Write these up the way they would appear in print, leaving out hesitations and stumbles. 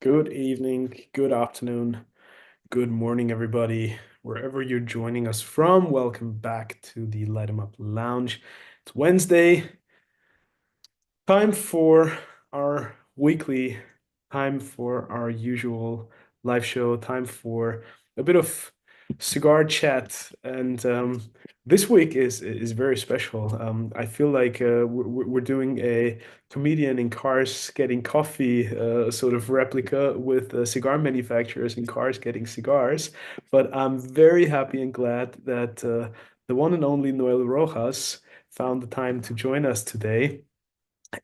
Good evening, good afternoon, good morning, everybody. Wherever you're joining us from, welcome back to the Light 'em Up Lounge. It's Wednesday, time for our weekly, time for our usual live show, time for a bit of cigar chat. And this week is very special. I feel like we're doing a comedian in cars getting coffee sort of replica with cigar manufacturers in cars getting cigars. But I'm very happy and glad that the one and only Noel Rojas found the time to join us today,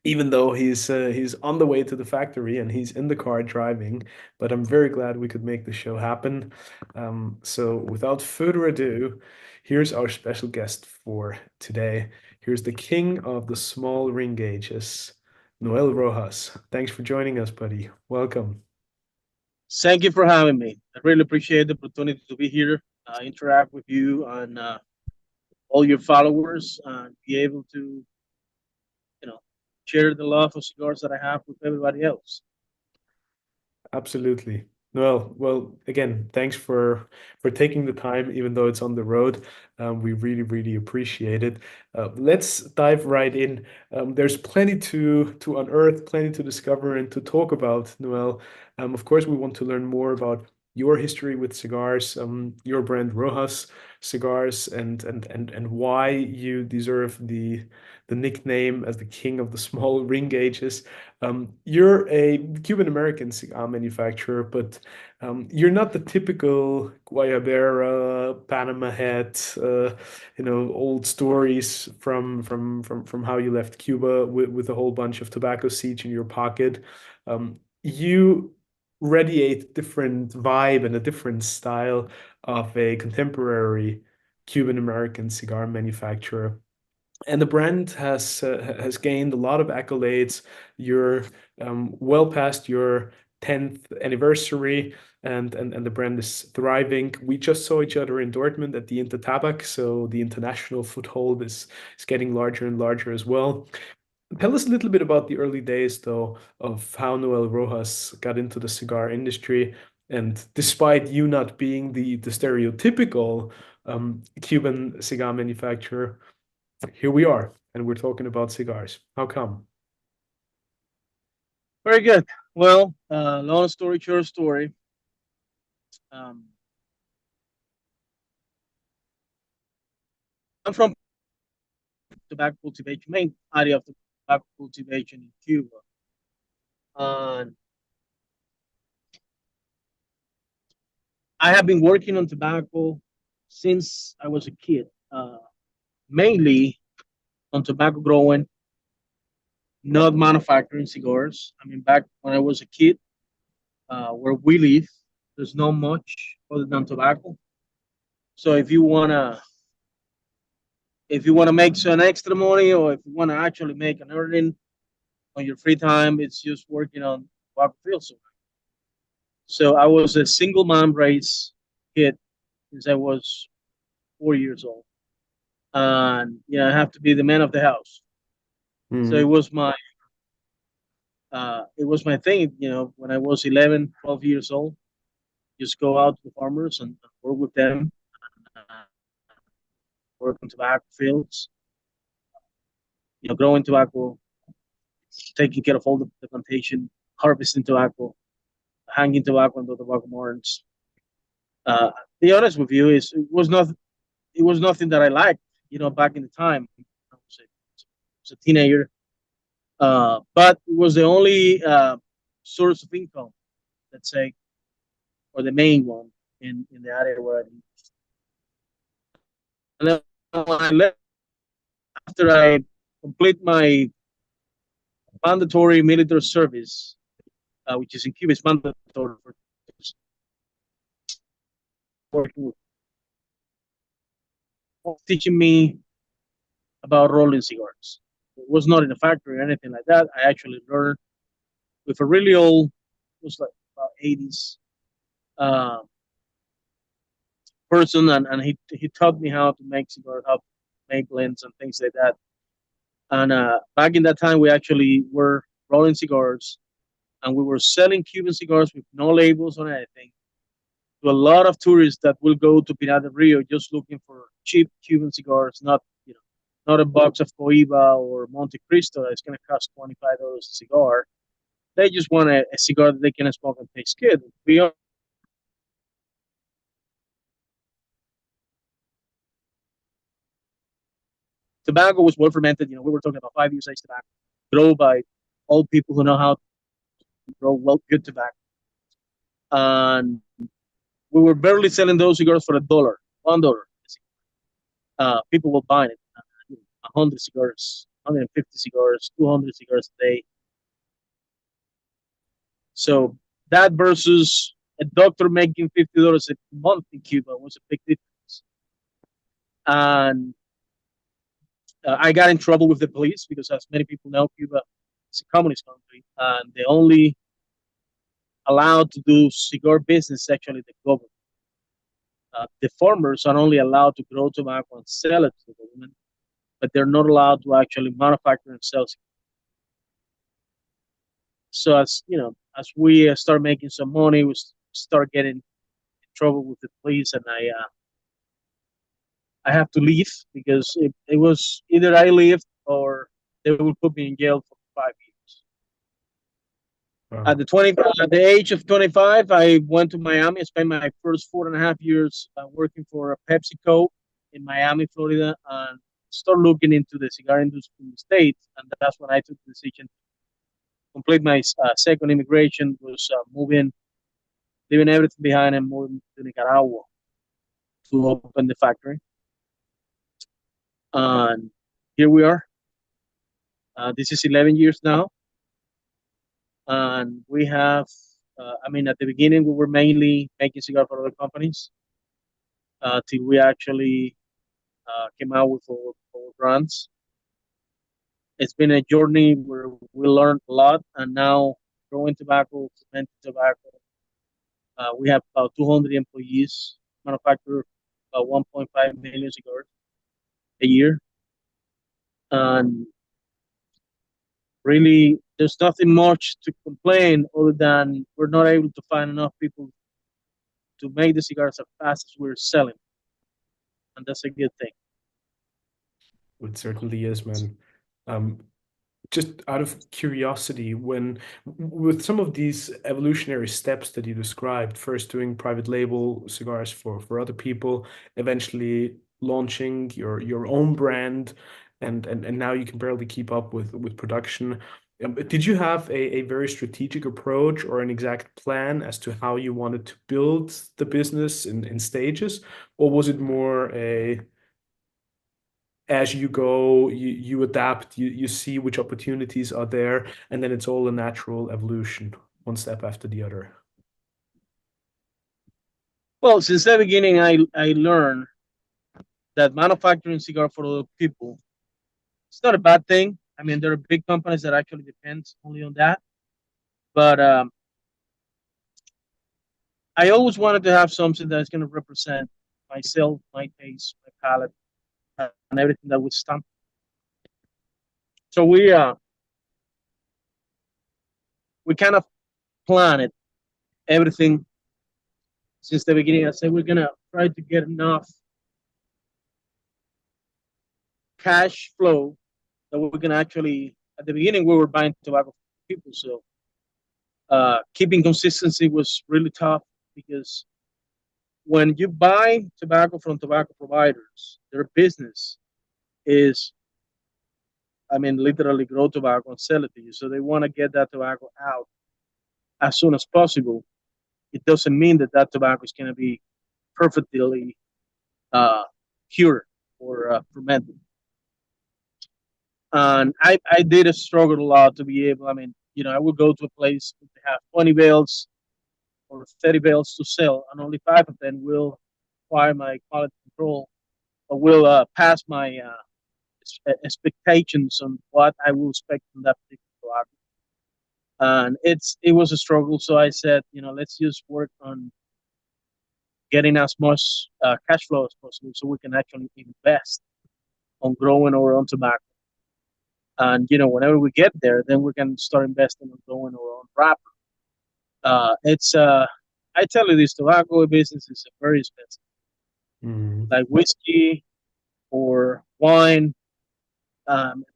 even though he's on the way to the factory and he's in the car driving. But I'm very glad we could make the show happen. So without further ado, here's our special guest for today. Here's the king of the small ring gauges, Noel Rojas. Thanks for joining us, buddy. Welcome. Thank you for having me. I really appreciate the opportunity to be here, interact with you and all your followers, and be able to, you know, share the love of cigars that I have with everybody else. Absolutely. Well, again, thanks for taking the time, even though it's on the road. We really appreciate it. Let's dive right in. There's plenty to unearth, plenty to discover and to talk about, Noel. Of course, we want to learn more about your history with cigars, your brand Rojas Cigars, and why you deserve the nickname as the king of the small ring gauges. You're a Cuban-American cigar manufacturer, but you're not the typical Guayabera, Panama hat, old stories from how you left Cuba with a whole bunch of tobacco seeds in your pocket. You radiate different vibe and a different style of a contemporary Cuban-American cigar manufacturer, and the brand has gained a lot of accolades. You're well past your 10th anniversary, and the brand is thriving. We just saw each other in Dortmund at the Intertabak, so the international foothold is getting larger and larger as well. Tell us a little bit about the early days, though, of how Noel Rojas got into the cigar industry. And despite you not being the stereotypical Cuban cigar manufacturer, here we are, and we're talking about cigars. How come? Very good. Well, long story, short story. Um, I'm from tobacco cultivation, main area of tobacco cultivation in Cuba. And I have been working on tobacco since I was a kid, mainly on tobacco growing, not manufacturing cigars. I mean, back when I was a kid, where we live, there's not much other than tobacco. So if you wanna make some extra money, or if you wanna actually make an earning on your free time, it's just working on tobacco fields. So I was a single mom raised kid since I was 4 years old, and I have to be the man of the house. So Hmm. it was my thing. When I was 11, 12 years old, just go out to the farmers and work with them, uh, work on tobacco fields, growing tobacco, taking care of all the plantation, harvesting tobacco, hanging tobacco on the tobacco barns. Be honest with you, is it was nothing that I liked. Back in the time, I was a teenager, but it was the only source of income, let's say, or the main one in the area where I lived. And then when I left, after I complete my mandatory military service, which is in Cuba, is mandatory for working with, teaching me about rolling cigars. It was not in a factory or anything like that. I actually learned with a really old, it was like about 80s uh, person, and he taught me how to make cigars, how to make blends and things like that. And back in that time, we actually were rolling cigars and we were selling Cuban cigars with no labels on anything to a lot of tourists that will go to Pinar del Rio just looking for cheap Cuban cigars, not not a box of Coiba or Monte Cristo that's going to cost $25 a cigar. They just want a cigar that they can smoke and taste good. Tobacco was well fermented. We were talking about 5 years age tobacco, grown by old people who know how to grow well good tobacco. And we were barely selling those cigars for $1. People were buying it. 100 cigars, 150 cigars, 200 cigars a day. So that versus a doctor making $50 a month in Cuba was a big difference. And I got in trouble with the police because, as many people know, Cuba is a communist country, and the only allowed to do cigar business actually the government. The farmers are only allowed to grow tobacco and sell it to the government, but they're not allowed to actually manufacture and sell. So as we start making some money, we start getting in trouble with the police, and I have to leave because it was either I leave or they will put me in jail for 5 years. Wow. At the age of 25, I went to Miami. I spent my first 4.5 years working for PepsiCo in Miami, Florida, and start looking into the cigar industry in the States. And that's when I took the decision to complete my second immigration, was moving, leaving everything behind and moving to Nicaragua to open the factory. And here we are. This is 11 years now. And we have, at the beginning, we were mainly making cigars for other companies till we actually came out with our brands. It's been a journey where we learned a lot, and now growing tobacco, fermented tobacco. We have about 200 employees, manufacture about 1.5 million cigars a year, and really, there's nothing much to complain other than we're not able to find enough people to make the cigars as fast as we're selling, and that's a good thing. It certainly is, man. Um, just out of curiosity, when with some of these evolutionary steps that you described, first doing private label cigars for other people, eventually launching your own brand, and now you can barely keep up with production. Did you have a very strategic approach or an exact plan as to how you wanted to build the business in stages, or was it more a as you go, you adapt, you see which opportunities are there, and then it's all a natural evolution, one step after the other. Well, since the beginning, I learned that manufacturing cigar for other people, it's not a bad thing. I mean, there are big companies that actually depend only on that. But I always wanted to have something that's going to represent myself, my taste, my palate, and everything that would stamp. So we kind of planned everything since the beginning. I said we're gonna try to get enough cash flow that we're gonna actually. At the beginning, we were buying tobacco from people, so keeping consistency was really tough because when you buy tobacco from tobacco providers, their business is, literally grow tobacco and sell it to you. So they want to get that tobacco out as soon as possible. It doesn't mean that that tobacco is going to be perfectly uh, cured or fermented. And I did struggle a lot to be able. I would go to a place where they have 20 bales or 30 bales to sell, and only five of them will require my quality control or will pass my expectations on what I will expect from that particular product. And it was a struggle. So I said, let's just work on getting as much cash flow as possible so we can actually invest on growing our own tobacco. And whenever we get there, then we can start investing in growing our own wrapper. It's I tell you, this tobacco business is very expensive, Mm. like whiskey or wine.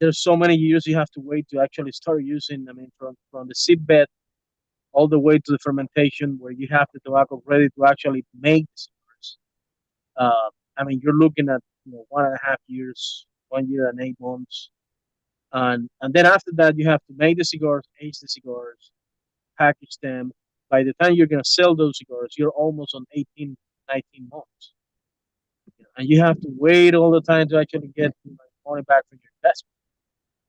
There's so many years you have to wait to actually start using. I mean, from the seed bed all the way to the fermentation, where you have the tobacco ready to actually make the cigars. I mean, you're looking at 1.5 years, 1 year and 8 months, and then after that, you have to make the cigars, age the cigars, package them. By the time you're gonna sell those cigars, you're almost on 18, 19 months, and you have to wait all the time to actually get money back from your investment.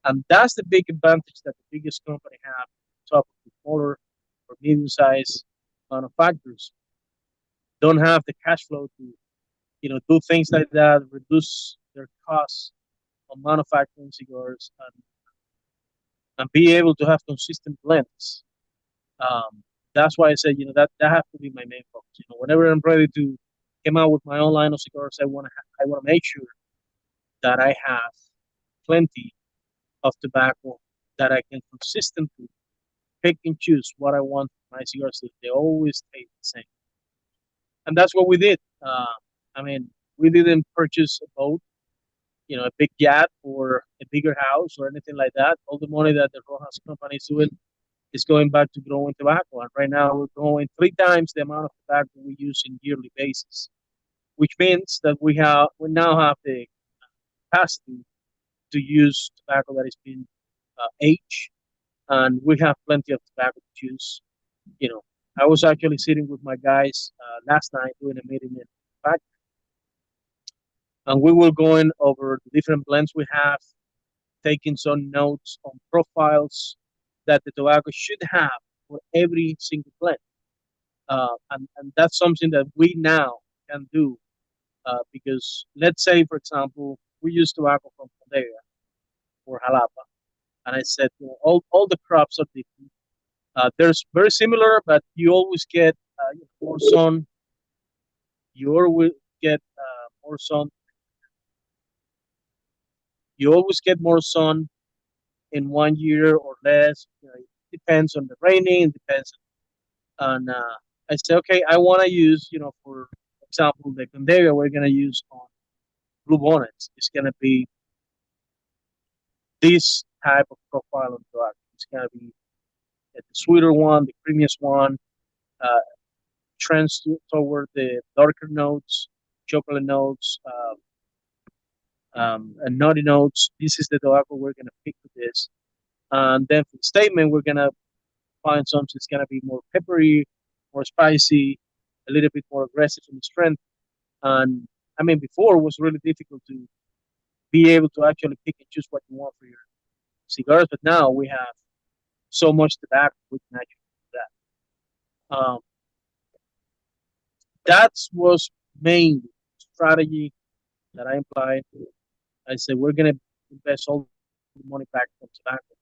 And that's the big advantage that the biggest company have on top of the smaller or medium-sized manufacturers. Don't have the cash flow to do things like that, reduce their costs on manufacturing cigars, and be able to have consistent blends. Um, that's why I said that has to be my main focus. Whenever I'm ready to come out with my own line of cigars, I want to make sure that I have plenty of tobacco that I can consistently pick and choose what I want from my cigars. So they always taste the same, and that's what we did. I mean, we didn't purchase a boat, a big yacht or a bigger house or anything like that. All the money that the Rojas company is doing is going back to growing tobacco. And right now we're growing 3 times the amount of tobacco we use in yearly basis, which means that we now have the capacity to use tobacco that has been aged, and we have plenty of tobacco to choose. You know, I was actually sitting with my guys last night doing a meeting in fact, and we were going over the different blends we have, taking some notes on profiles that the tobacco should have for every single blend. And that's something that we now can do because let's say, for example, we use tobacco from Condega or Jalapa, and I said, all the crops are different. There's very similar, but you always get more sun. You always get more sun. You always get more sun in 1 year or less. It depends on the raining. It depends on. I say, okay, I want to use, for example, the Condega we're gonna use on blue bonnets. It's gonna be this type of profile on the It's gonna be the sweeter one, the creamiest one, uh, trends toward the darker notes, chocolate notes, and nutty notes. This is the tobacco we're gonna pick for this. And then for the statement, we're gonna find something that's gonna be more peppery, more spicy, a little bit more aggressive in the strength. And I mean, before it was really difficult to be able to actually pick and choose what you want for your cigars, but now we have so much tobacco we can actually do that. That was main strategy that I implied. I said we're gonna invest all the money back from tobacco.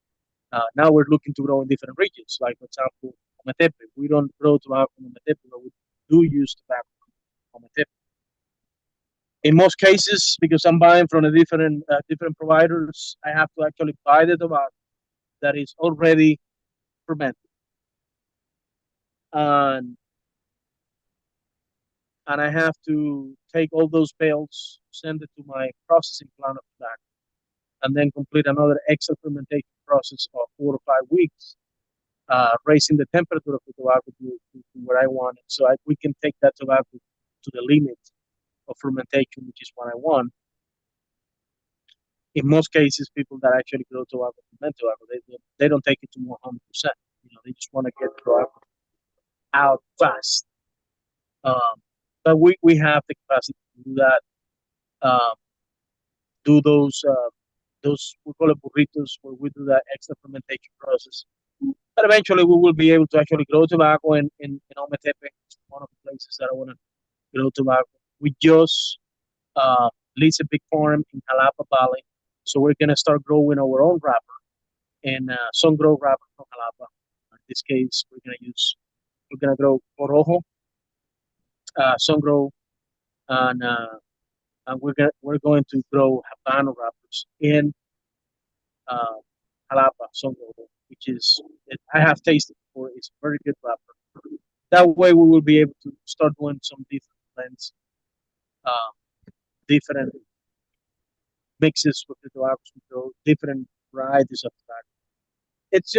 Now we're looking to grow in different regions, like for example, Ometepe. We don't grow tobacco in Ometepe, but we do use tobacco in Ometepe. In most cases, because I'm buying from a different providers, I have to actually buy the tobacco that is already fermented, and and I have to take all those bales, send it to my processing plant of tobacco, and then complete another extra fermentation process of 4 to 5 weeks, raising the temperature of the tobacco to where I want it, so we can take that tobacco to the limit of fermentation, which is what I want. In most cases, people that actually grow tobacco, ferment tobacco, they don't take it to 100%. They just want to get tobacco out fast. Um, but we have the capacity to do that. Um, do those we call it burritos, where we do that extra fermentation process. But eventually, we will be able to actually grow tobacco in Ometepe, one of the places that I want to grow tobacco. We just lease a big farm in Jalapa Valley, so we're gonna start growing our own wrapper and sun grow wrapper from Jalapa. In this case, we're gonna grow Corojo, sun grow, and we're going to grow Habano wrappers. And uh, Jalapa Songo, which is I have tasted before. It's a very good wrapper. That way, we will be able to start doing some different blends, um, different mixes with the tobaccos we grow, different varieties of tobacco. It's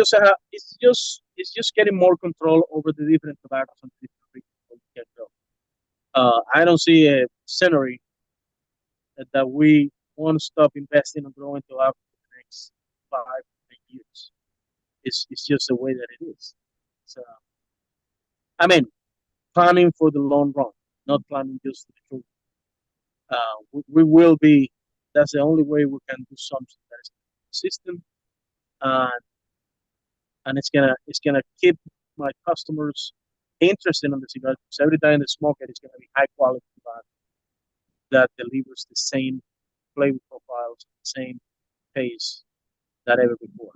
just getting more control over the different tobaccos and different regions that we can grow. I don't see a scenario that we won't stop investing and growing tobacco for the next 5 10 years. It's just the way that it is. So I mean, planning for the long run, not planning just for the short. We will be. That's the only way we can do something that is consistent, and it's gonna keep my customers interested in the cigar. Because every time they smoke it, it's gonna be high quality tobacco that delivers the same flavor profiles, the same taste that ever before.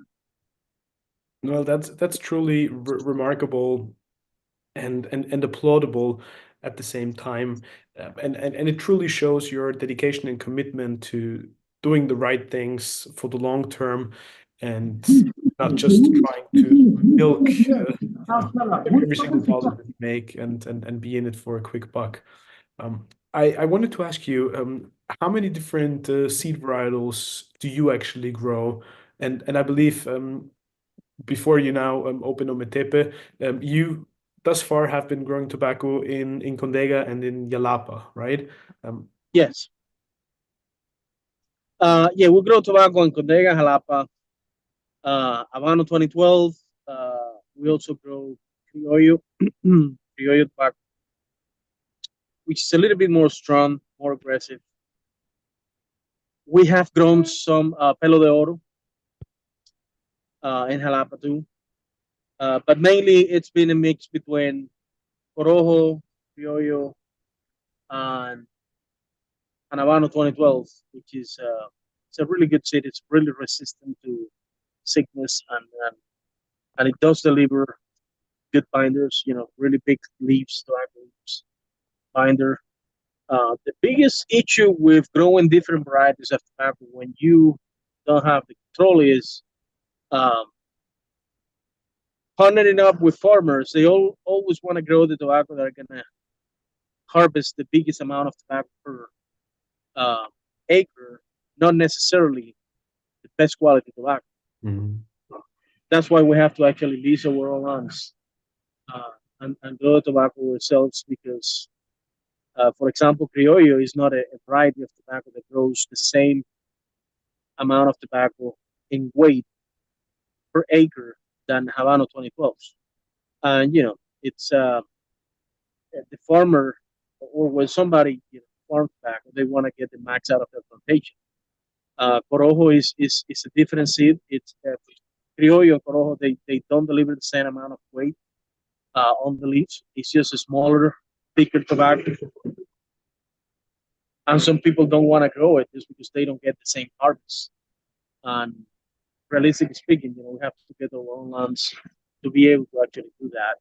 Well, that's truly remarkable and applaudable at the same time. And it truly shows your dedication and commitment to doing the right things for the long term and not just trying to milk every single dollar that you make and be in it for a quick buck. I wanted to ask you, how many different seed varietals do you actually grow? And I believe before you now open Ometepe, you thus far have been growing tobacco in Condega and in Jalapa, right? Um, Yes. Yeah, we grow tobacco in Condega, Jalapa, Habano 2012. We also grow Criollo, Criollo tobacco, which is a little bit more strong, more aggressive. We have grown some Pelo de Oro in Jalapa too, but mainly it's been a mix between Corojo, Criollo, and, and Habano 2012, which is it's a really good seed. It's really resistant to sickness and it does deliver good binders. Really big leaves, tobacco leaves, binder. The biggest issue with growing different varieties of tobacco when you don't have the control is um, partnering up with farmers. They always want to grow the tobacco that are going to harvest the biggest amount of tobacco per uh, acre, not necessarily the best quality tobacco. mhm. That's why we have to actually lease our own lands uh, and grow tobacco ourselves because, for example, Criollo is not a variety of tobacco that grows the same amount of tobacco in weight per acre than Habano 2012. And, it's the farmer or when somebody farms tobacco, they want to get the max out of their plantation. Corojo is a different seed. It's Criollo and Corojo, they don't deliver the same amount of weight on the leaves. It's just a smaller, thicker tobacco. And some people don't want to grow it just because they don't get the same harvest. And realistically speaking, we have to get our own lands to be able to actually do that.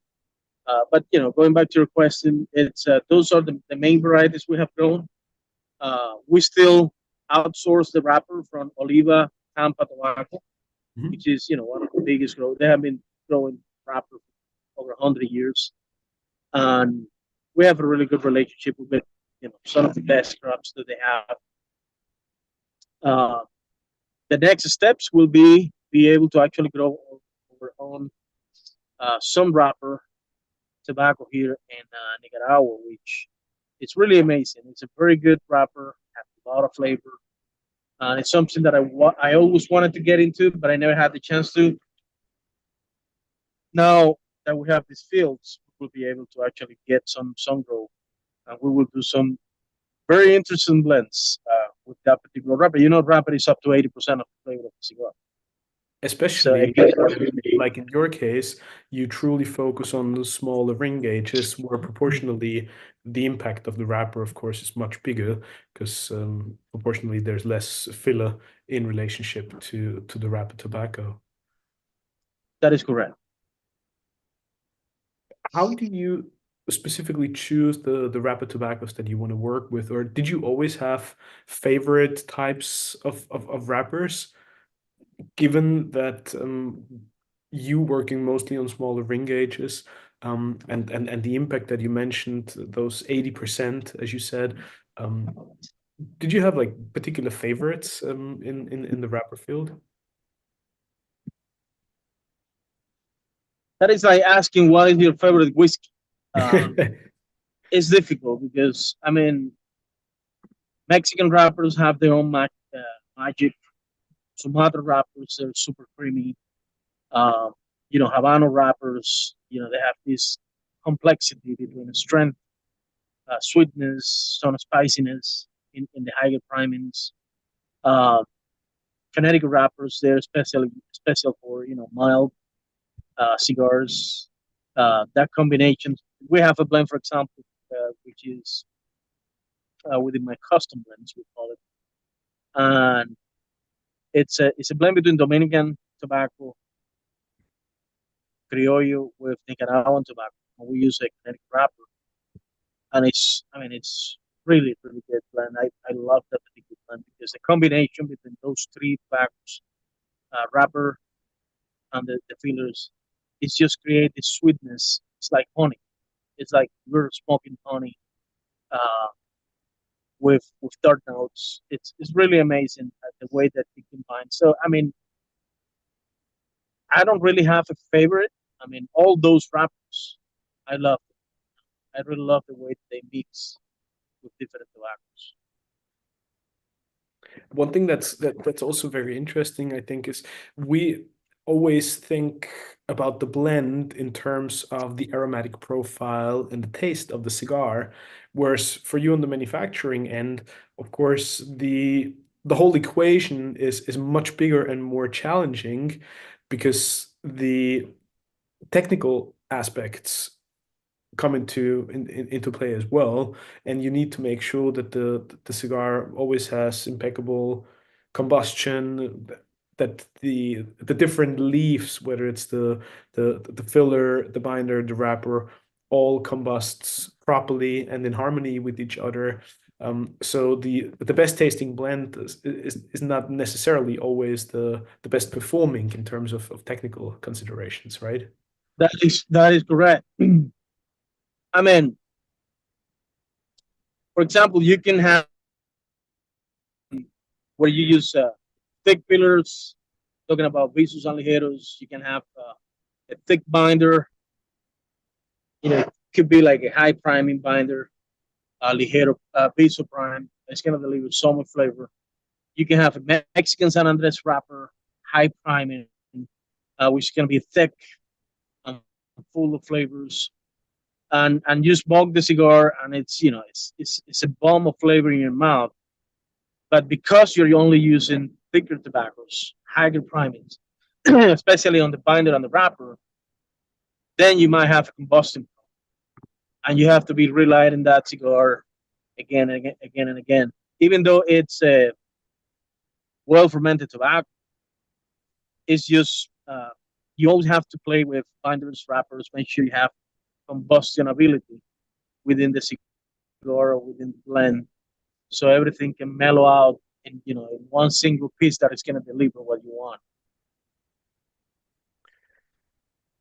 But going back to your question, it's those are the main varieties we have grown. We still outsource the wrapper from Oliva Tampa Tobacco, Mhm. which is one of the biggest growth. They have been growing wrapper for over 100 years, and we have a really good relationship with some of the best crops that they have. Uh, the next steps will be able to actually grow our own some wrapper tobacco here in Nicaragua, which it's really amazing. It's a very good wrapper, has a lot of flavor. It's something that I always wanted to get into, but I never had the chance to. Now that we have these fields, we'll be able to actually get some growth, and we will do some very interesting blends with that particular wrapper. Wrapper is up to 80% of the flavor of the cigar. So Especially again, like in your case, you truly focus on the smaller ring gauges, where proportionally the impact of the wrapper, of course, is much bigger because proportionally there's less filler in relationship to the wrapper tobacco. that is correct. How do you specifically choose the wrapper tobaccos that you want to work with, or did you always have favorite types of wrappers? given that you working mostly on smaller ring gauges, and the impact that you mentioned, those 80%, as you said, um, did you have like particular favorites in the wrapper field? That is like asking what is your favorite whiskey. Uh, it's difficult because I mean Mexican wrappers have their own magic. Some other wrappers are super creamy. Um, Habano wrappers, they have this complexity between strength, sweetness, some spiciness in the higher primings. Uh, Connecticut wrappers, they're special for mild cigars. That combination, we have a blend, for example, which is within my custom blends, we call it, and it's a blend between Dominican tobacco, criollo with Nicaraguan tobacco. And we use a Connecticut wrapper, and it's really really good blend. I love that particular blend because the combination between those three tobaccos, wrapper and the fillers, it's just create this sweetness. It's like honey. It's like we're smoking honey uh, with dark notes. It's really amazing the way that it combines. So I mean, I don't really have a favorite. I mean, all those wrappers, I love. I really love the way they mix with different tobaccos. One thing that's also very interesting, I think, is we always think about the blend in terms of the aromatic profile and the taste of the cigar, whereas for you on the manufacturing end, of course, the whole equation is much bigger and more challenging because the technical aspects come into play as well, and you need to make sure that the cigar always has impeccable combustion, that the different leaves, whether it's the filler, the binder, the wrapper, all combusts properly and in harmony with each other. So the best tasting blend is not necessarily always the best performing in terms of technical considerations, right? That is correct. I mean, for example, you can have where you use thick fillers. Talking about visos and ligeros, you can have a thick binder. It could be like a high priming binder, ligero viso prime. It's gonna deliver so much flavor. You can have a Mexican San Andres wrapper, high priming, which is gonna be thick and full of flavors. And you smoke the cigar, and it's a bomb of flavor in your mouth. But because you're only using thicker tobaccos, higher primings, especially on the binder and the wrapper, then you might have combustion, and you have to be relight in that cigar again and again, again and again. Even though it's a well fermented tobacco, it's just you always have to play with binders, wrappers, make sure you have combustion ability within the cigar or within the blend, so everything can mellow out in one single piece that is going to deliver what you want.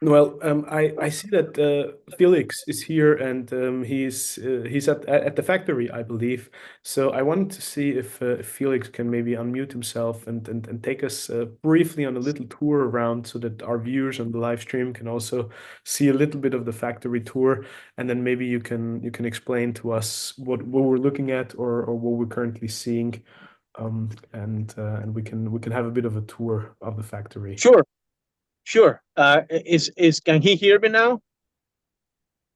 Well, I see that Felix is here, and he's at the factory, I believe. So I wanted to see if Felix can maybe unmute himself and take us briefly on a little tour around, so that our viewers on the live stream can also see a little bit of the factory tour, and then maybe you can explain to us what we're looking at, or what we're currently seeing, and we can have a bit of a tour of the factory. Sure, sure. Is can he hear me now?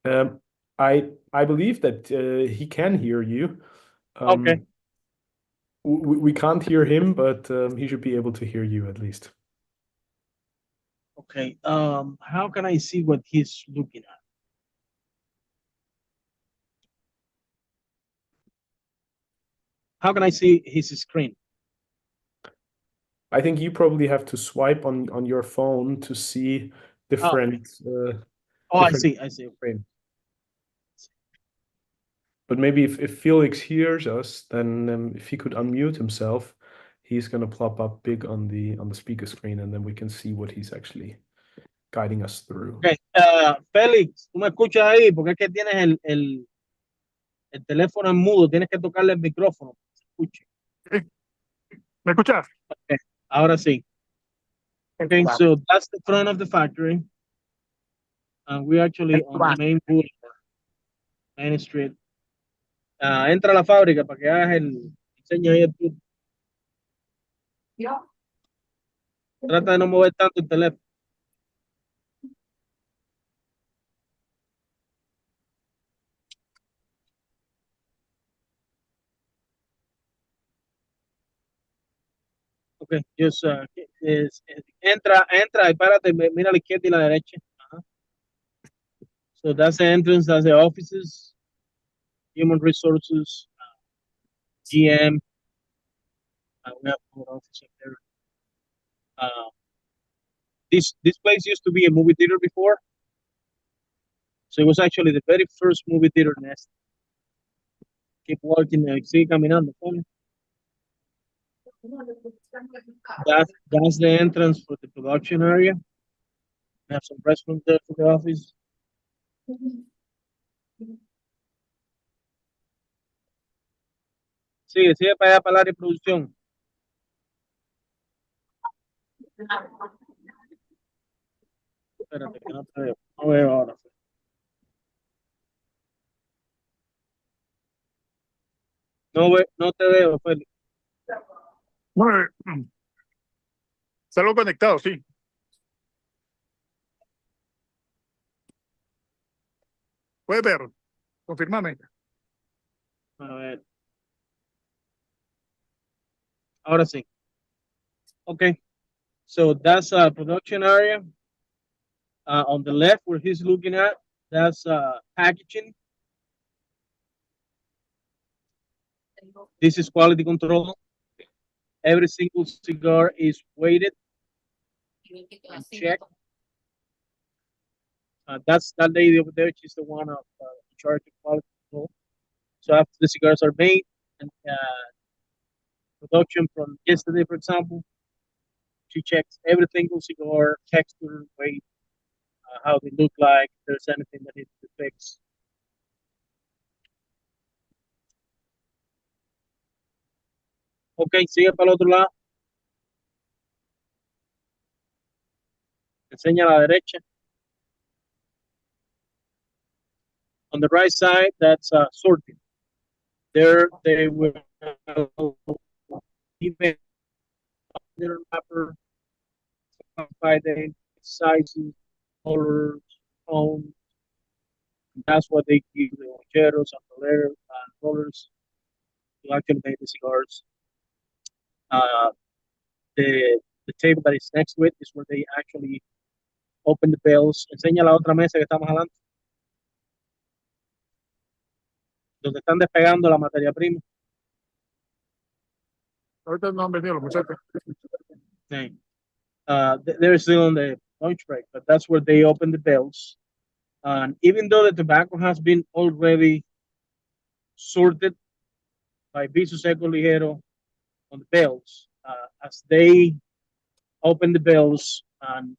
Um, I believe that he can hear you. Okay, Um, we can't hear him, but he should be able to hear you at least. okay. How can I see what he's looking at? How can I see his screen? I think you probably have to swipe on your phone to see Oh, okay. different Oh, I different see. I see. frames. But maybe if Felix hears us, then if he could unmute himself, he's going to plop up big on the speaker screen, and then we can see what he's actually guiding us through. Okay. Félix, tú me escuchas ahí porque es que tienes el teléfono en mudo, tienes que tocarle el micrófono. Se escuche. ¿Me escuchas? Okay. Ahora sí. Okay, so that's the front of the factory. And we're actually on the main boulevard, Main Street. Entra a la fábrica para que hagas enseña ahí el tour. Trata de no mover tanto el teléfono. Ok, just, entra y párate, mira a la izquierda y la derecha. So that's the entrance, that's the offices, human resources, GM. We have an office up there. This place used to be a movie theater before. So it was actually the very first movie theater in Esteli. Keep walking, sigue caminando. That's the entrance for the production area. We have some restrooms there for the office. Sigue para allá, para el área de producción. Espérate, que no te veo. No veo ahora. No te veo, Félix. Bueno, salgo conectado, sí. Puedes ver, confirmame. A ver. Ahora sí. Okay. So that's a production area. On the left, where he's looking at, that's packaging. This is quality control. Every single cigar is weighted and checked. That's that lady over there. She's the one of in charge of quality control. So after the cigars are made and production from yesterday, for example, she checks every single cigar, texture, weight, how they look like, if there's anything that needs to fix. Ok, sigue para el otro lado. Enseña a la derecha. On the right side, that's sorting. There they will even their wrapper, by the sizes, colors, tones. That's what they give the loncheros and rollers to actually make the cigars. The table that is next to it is where they actually open the bells. Enseña la otra mesa que estamos adelante, donde están despegando la materia prima. Ahorita no han venido los muchachos. They're still on the lunch break, but that's where they open the bells. And even though the tobacco has been already sorted by Viso Seco Ligero on the bells, as they open the bells and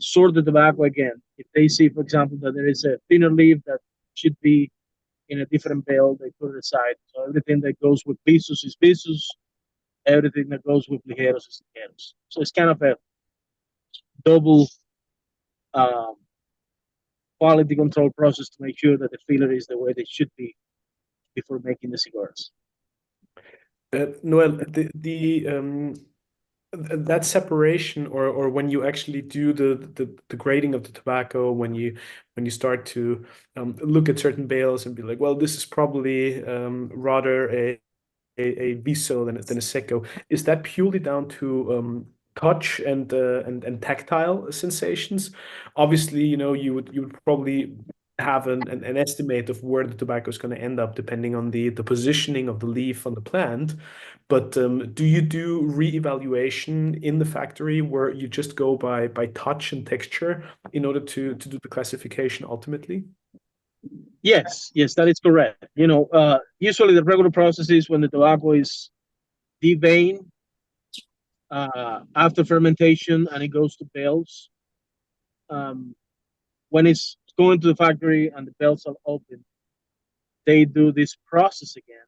sort the tobacco again, if they see, for example, that there is a thinner leaf that should be in a different bell, they put it aside. So everything that goes with Visos is Visos, everything that goes with Ligeros is Ligeros. So it's kind of a double quality control process to make sure that the filler is the way they should be before making the cigars. Noel, that separation, or when you actually do the grading of the tobacco, when you start to look at certain bales and be like, well, this is probably rather a Viso than a Seco, is that purely down to touch and tactile sensations? Obviously, you would probably have an estimate of where the tobacco is going to end up depending on the positioning of the leaf on the plant. But do you do re-evaluation in the factory where you just go by touch and texture in order to do the classification ultimately? Yes, yes, that is correct. Usually the regular process is when the tobacco is deveined after fermentation and it goes to bales. Um, when it's going to the factory and the bales are open, they do this process again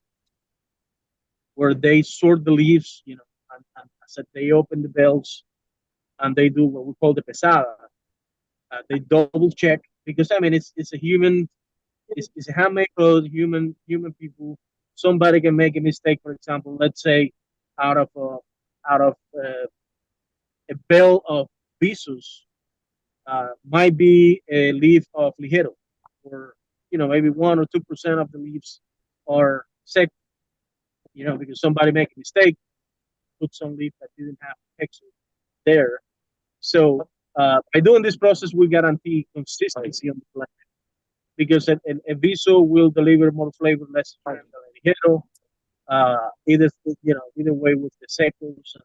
where they sort the leaves, and as they open the bales and they do what we call the pesada. They double check because I mean it's a human, it's a handmade code, human people. Somebody can make a mistake. For example, let's say out of a bale of visus might be a leaf of ligero, or maybe 1 or 2% of the leaves are sec. Because somebody make a mistake, put some leaf that didn't have texture there. So by doing this process, we guarantee consistency on the plant because a viso will deliver more flavor, less than a ligero. Either way with the secos.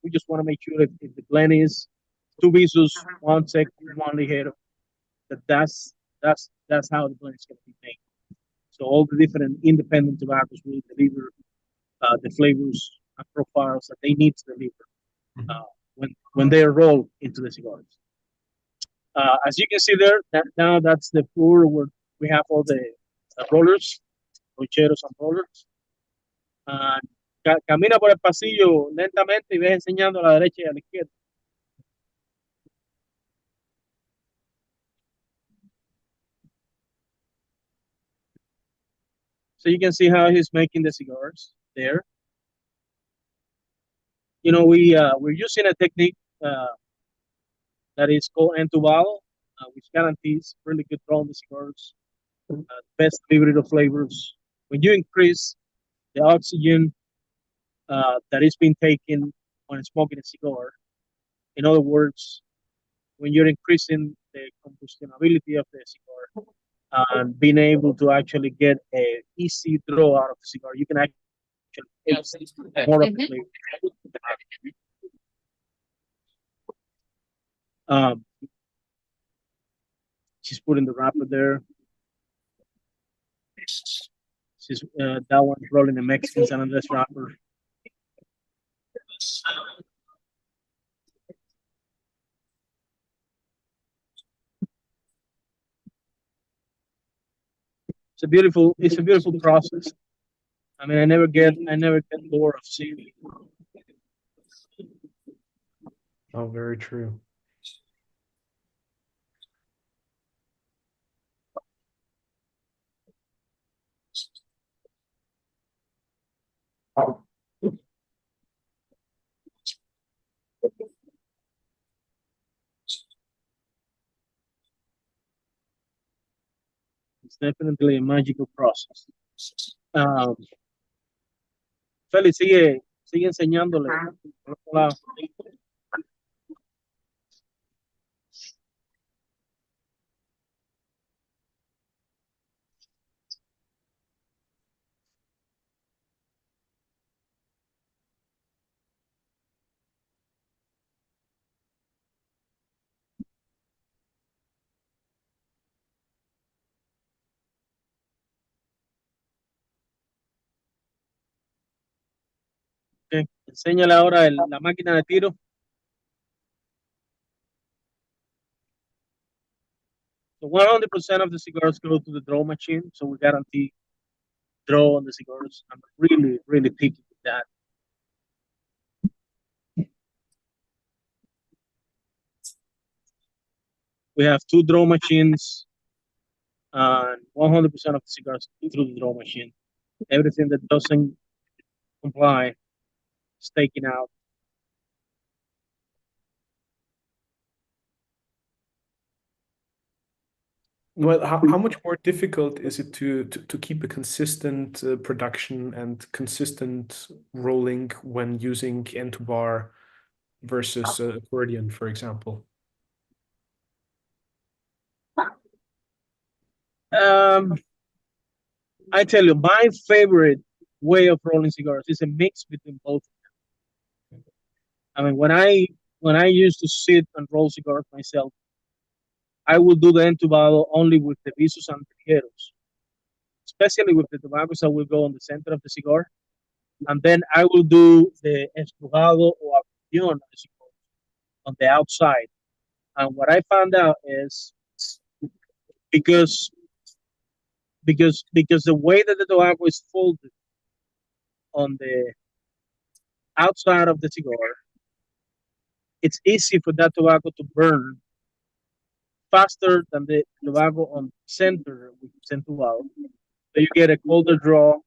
We just want to make sure if the blend is two visos, one sec, one ligero, that's how the blend is going to be made. So all the different independent tobaccos will deliver the flavors and profiles that they need to deliver when they are rolled into the cigars. As you can see there, now that's the floor where we have all the rollers, loncheros and rollers. Camina por el pasillo lentamente y ves enseñando a la derecha y a la izquierda. So you can see how he's making the cigars there. We're using a technique that is called entubado, which guarantees really good rolling cigars, best delivery of flavors. When you increase the oxygen that is being taken when smoking a cigar, in other words, when you're increasing the combustibility of the cigar and being able to actually get a easy draw out of the cigar, you can actually get more of the flavor. She's putting the wrapper there. She's that one's rolling the Mexican San Andres wrapper. It's a beautiful process. I mean, I never get bored of seeing it. Oh, very true. It's definitely a magical process. Félix, sigue enseñándole. Okay. Enséñale ahora la máquina de tiro. So 100% of the cigars go to the draw machine, so we guarantee draw on the cigars. I'm really, really picky with that. We have 2 draw machines, and 100% of the cigars through the draw machine. Everything that doesn't comply is taken out. Well, how much more difficult is it to keep a consistent production and consistent rolling when using N2 bar versus accordion, for example? I tell you, my favorite way of rolling cigars is a mix between both of them. I mean, when I used to sit and roll cigars myself, I will do the entubado only with the visos and ligeros, especially with the tobaccos that will go on the center of the cigar. And then I will do the estrujado or acordeon, as you call it, on the outside. And what I found out is because because the way that the tobacco is folded on the outside of the cigar, it's easy for that tobacco to burn faster than the tobacco on the center, which is entubado. So you get a colder draw,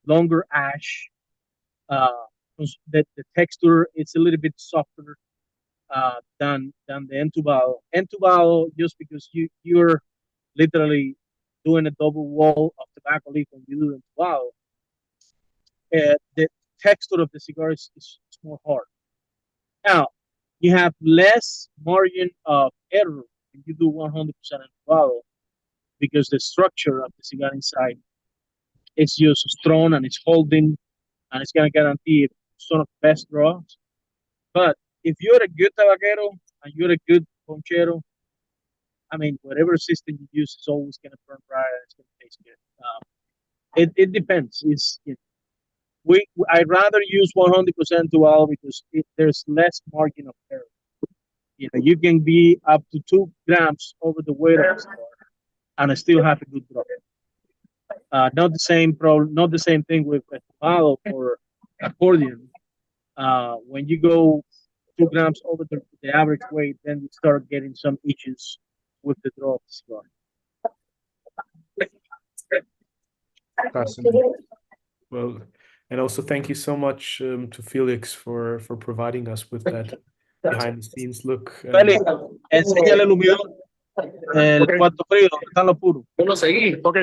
longer ash. Uh, the texture is a little bit softer than the entubado. Entubado, just because you're literally doing a double wall of tobacco leaf when you do entubado, the texture of the cigar is more hard. Now, you have less margin of error when you do 100% entubado because the structure of the cigar inside is just strong and it's holding and it's going to guarantee some of the best draws. But if you're a good tabaquero and you're a good ponchero, I mean, whatever system you use is always going to burn bright and it's going to taste good. It depends. I'd rather use 100% dual because there's less margin of error. You know, you can be up to 2 grams over the weight of the cigar and still have a good draw. Not the same problem. Not the same thing with a palo or accordion. When you go 2 grams over the average weight, then you start getting some issues with the draw of the cigar. Fascinating. Well, and also thank you so much to Felix for providing us with that behind the scenes look. Félix, enséñale el humidor, el Ok. cuarto frío, donde están los puros. Ok.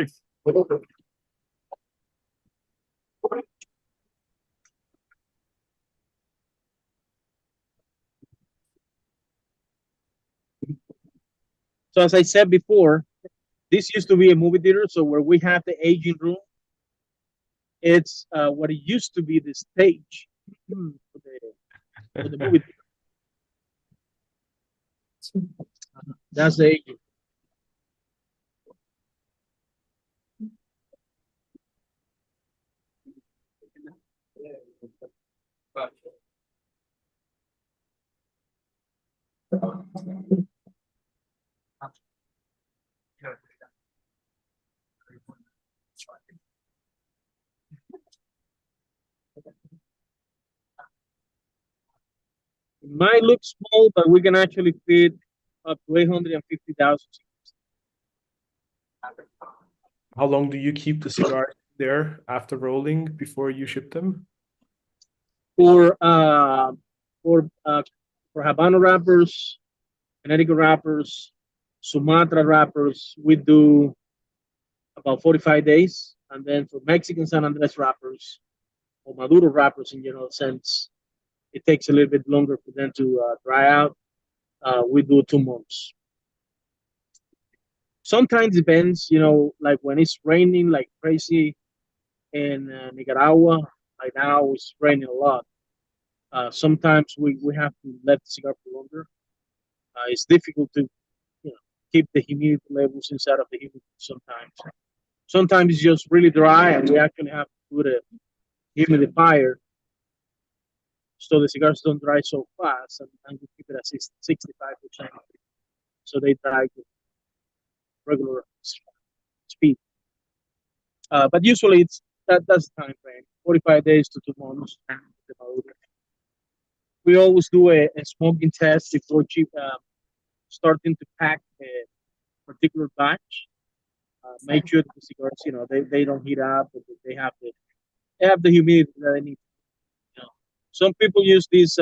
So as I said before, this used to be a movie theater. So where we have the aging room, it's what it used to be the stage for the movie theater. That's the aging. It might look small, but we can actually fit up to 850,000. How long do you keep the cigars there after rolling before you ship them? For for uh, for Habano wrappers, Connecticut wrappers, Sumatra wrappers, we do about 45 days, and then for Mexican San Andres wrappers or Maduro wrappers in general sense, it takes a little bit longer for them to dry out. We do 2 months. Sometimes depends, you know, like when it's raining like crazy in Nicaragua, like now it's raining a lot. Sometimes we have to let the cigar for longer. It's difficult to, you know, keep the humidity levels inside of the humidity sometimes. Sometimes it's just really dry and we actually have to put a humidifier so the cigars don't dry so fast and we keep it at 65%. So they dry with regular speed. But usually that's the time frame, 45 days to 2 months. We always do a smoking test before starting to pack a particular batch. Make sure that the cigars, you know, they don't heat up, but they have the humidity that they need. You know, some people use these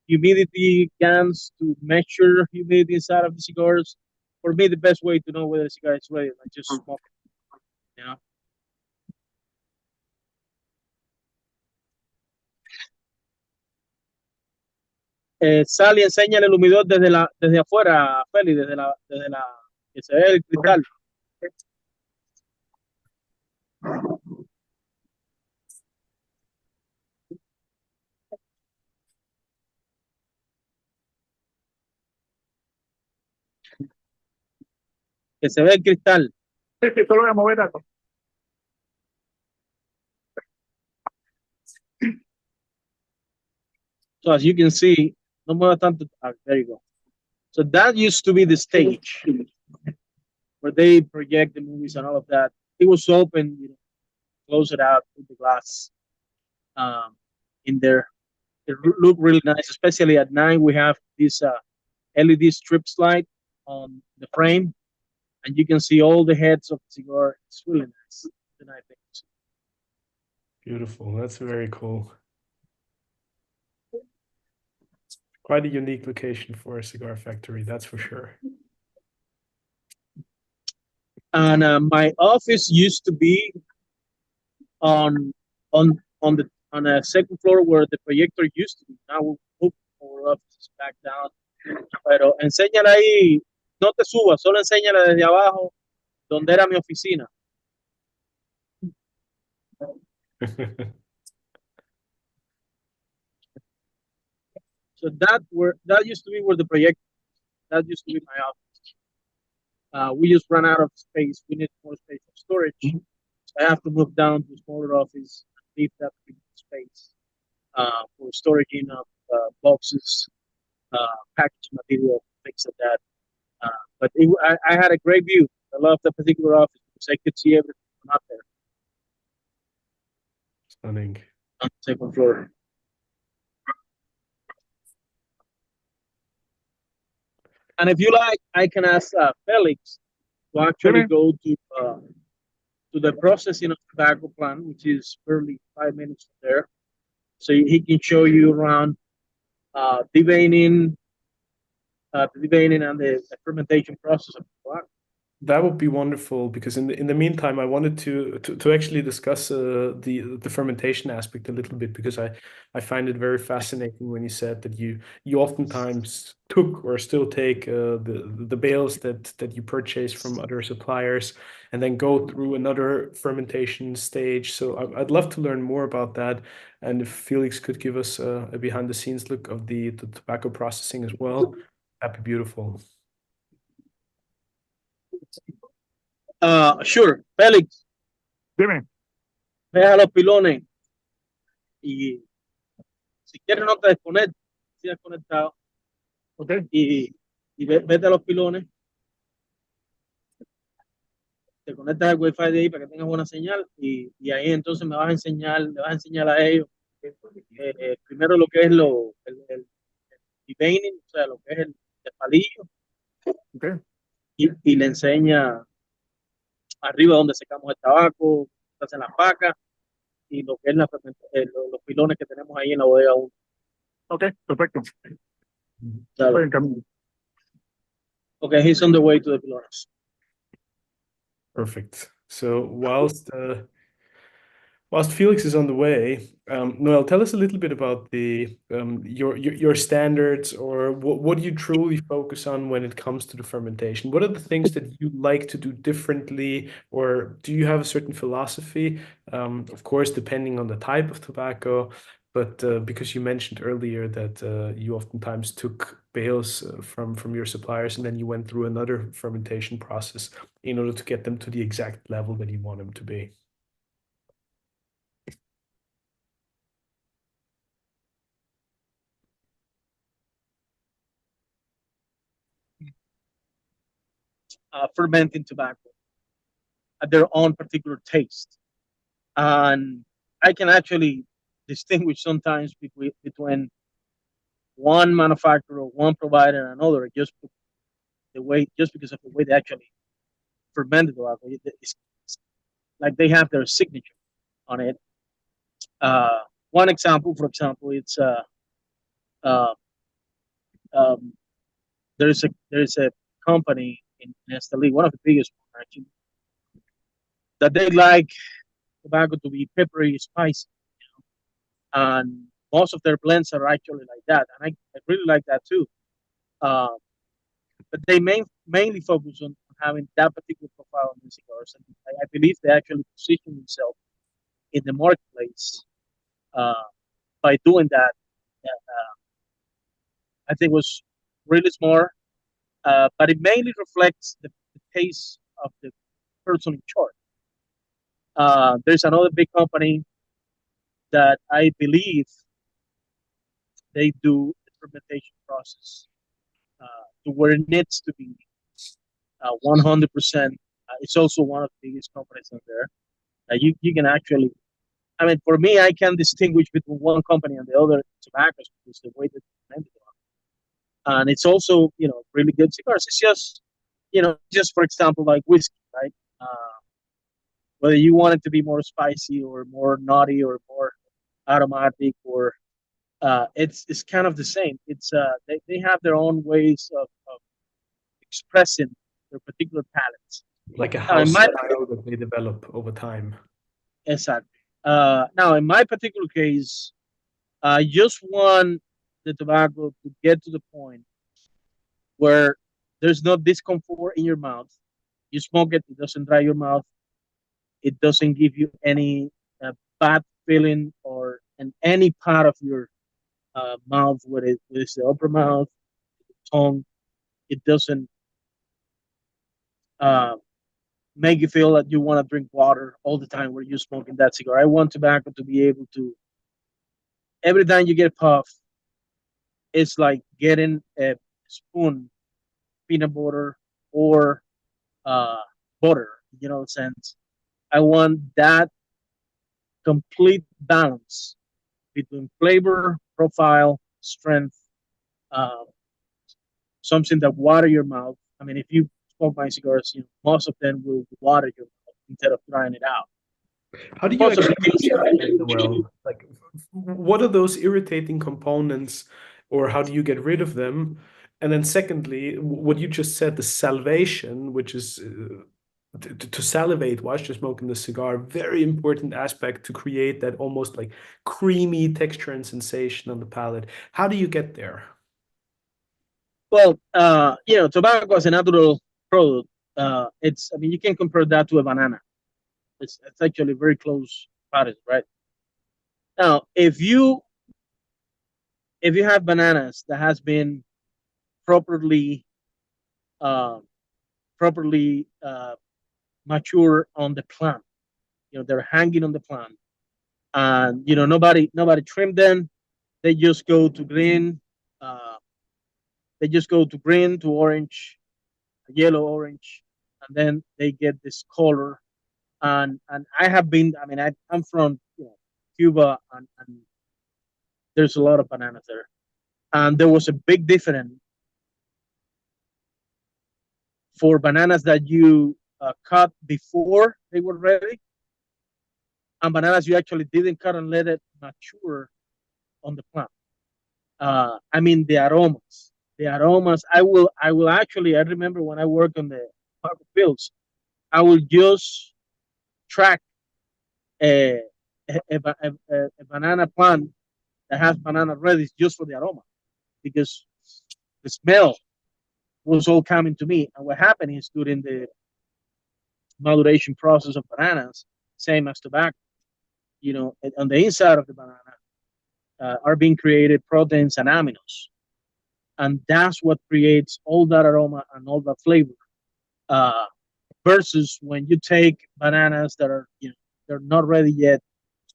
humidity cans to measure humidity inside of the cigars. For me, the best way to know whether a cigar is ready, like just smoke it. You know. Sal y enséñale el humidor desde afuera, Feli, desde la que se ve el cristal. que se ve el cristal. Sí, sí, solo voy a mover algo. So as you can see, no mueva tanto. There you go. So that used to be the stage where they project the movies and all of that. It was open, close it out with the glass in there. It looked really nice, especially at night. We have this LED strip light on the frame, and you can see all the heads of the cigar. It's really nice. The night things. Beautiful. That's very cool. Quite a unique location for a cigar factory, that's for sure. And my office used to be on a second floor where the projector used to be. Now we moved our offices back down. Pero enséñala ahí, no te subas, solo enséñala desde abajo donde era mi oficina. So that used to be where the project. That used to be my office. We just ran out of space. We need more space for storage. So I have to move down to a smaller office, leave that space for storage of boxes, package material, things like that. But I had a great view. I love that particular office because I could see everything from up there Stunning. on the second floor. And if you like, I can ask Felix to actually go to the processing of tobacco plant, which is barely 5 minutes from there. So he can show you around deveining and the fermentation process of tobacco. That would be wonderful because in the meantime, I wanted to actually discuss the fermentation aspect a little bit because I find it very fascinating when you said that you oftentimes took or still take the bales that you purchase from other suppliers and then go through another fermentation stage. So I'd love to learn more about that, and if Felix could give us a behind the scenes look of the tobacco processing as well, that'd be beautiful. Sure, Felix, Dime. ve a los pilones y si quieres no te desconectes, sigas conectado Ok. y vete a los pilones, te conectas al wifi de ahí para que tengas buena señal y ahí entonces le vas a enseñar a ellos primero lo que es el deveining, o sea, lo que es el palillo, Okay. y le enseña arriba donde secamos el tabaco, se hacen las pacas y lo que es los pilones que tenemos ahí en la bodega 1. Ok, perfecto. Claro. Estoy en camino. Okay, he's on the way to the pilones. Perfect. So whilst Felix is on the way, Noel, tell us a little bit about your standards, or what you truly focus on when it comes to the fermentation. What are the things that you like to do differently, or do you have a certain philosophy? Of course, depending on the type of tobacco, but because you mentioned earlier that you oftentimes took bales from your suppliers and then you went through another fermentation process in order to get them to the exact level that you want them to be. Fermenting tobacco at their own particular taste. And I can actually distinguish sometimes between one manufacturer, one provider, and another just because of the way they actually ferment the tobacco. It's like they have their signature on it. One example, for example, it's uh, um, there's a company in Esteli, one of the biggest ones actually, that they like tobacco to be peppery, spicy, and most of their blends are actually like that, and I really like that too. Uh, but they mainly focus on having that particular profile on the cigars, and I believe they actually position themselves in the marketplace by doing that. I think was really smart, but it mainly reflects the taste of the person in charge. There's another big company that I believe they do the fermentation process to where it needs to be 100%. It's also one of the biggest companies in there. You can actually, I mean, for me, I can distinguish between one company and the other tobaccos because the way that they blend it on. And it's also, really good cigars. It's just, just for example, like whiskey, right? Whether you want it to be more spicy or more nutty or more aromatic or it's kind of the same. It's they have their own ways of expressing their particular palates. Like a Now, house style that they develop over time. exactly. Now, in my particular case, I just want the tobacco to get to the point where there's no discomfort in your mouth. You smoke it, it doesn't dry your mouth. It doesn't give you any bad feeling or in any part of your mouth, whether it's the upper mouth, the tongue. It doesn't uh, make you feel that you want to drink water all the time when you're smoking that cigar. I want tobacco to be able to, every time you get a puff, it's like getting a spoon peanut butter or uh, butter, sense. I want that complete balance between flavor, profile, strength, uh, something that water your mouth. I mean, if you smoke my cigars, most of them will water your mouth instead of drying it out. How do you Most of actually the decide that, Noel? Like, what are those irritating components, or how do you get rid of them? And then, secondly, what you just said, the salvation, which is to salivate whilst you're smoking the cigar, very important aspect to create that almost like creamy texture and sensation on the palate. How do you get there? Well, tobacco as a natural product, I mean, you can compare that to a banana. It's actually very close parties, right? Now, if you have bananas that has been properly uh, properly mature on the plant, they're hanging on the plant, and nobody trimmed them. They just go to green. They just go to green to orange, yellow, orange, and then they get this color. And I have been. I mean, I'm from Cuba, and there's a lot of bananas there, and there was a big difference for bananas that you cut before they were ready, and bananas you actually didn't cut and let it mature on the plant. I mean, the aromas. I will actually. I remember when I worked on the tobacco fields, I will just track a a banana plant that has banana ready just for the aroma because the smell was all coming to me. And what happened is during the maturation process of bananas, same as tobacco, on the inside of the banana are being created proteins and aminos. And that's what creates all that aroma and all that flavor. Uh, Versus when you take bananas that are, they're not ready yet,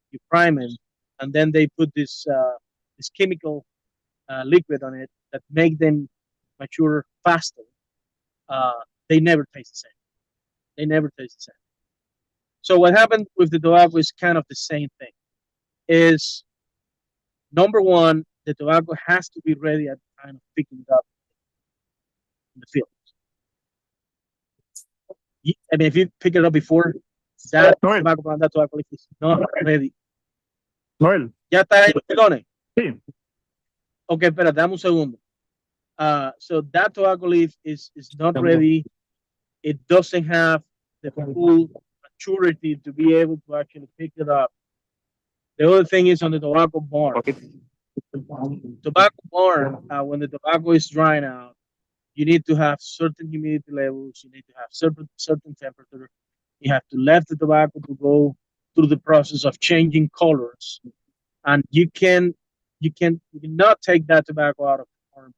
you prime them, and then they put this chemical liquid on it that make them mature faster. Uh, they never taste the same. They never taste the same. So what happened with the tobacco is kind of the same thing. Is number one, the tobacco has to be ready at the time of picking it up in the field. I mean, if you pick it up before, that Noel, tobacco plant, that tobacco leaf is not ready. Noel, ¿Ya está ahí, Tony? sí, Ok, espera, dame un segundo. So that tobacco leaf is not ready. It doesn't have the full maturity to be able to actually pick it up. The other thing is on the tobacco barn. okay. Tobacco barn, when the tobacco is drying out, you need to have certain humidity levels. You need to have certain temperature. You have to let the tobacco to go through the process of changing colors, and you cannot take that tobacco out of the farm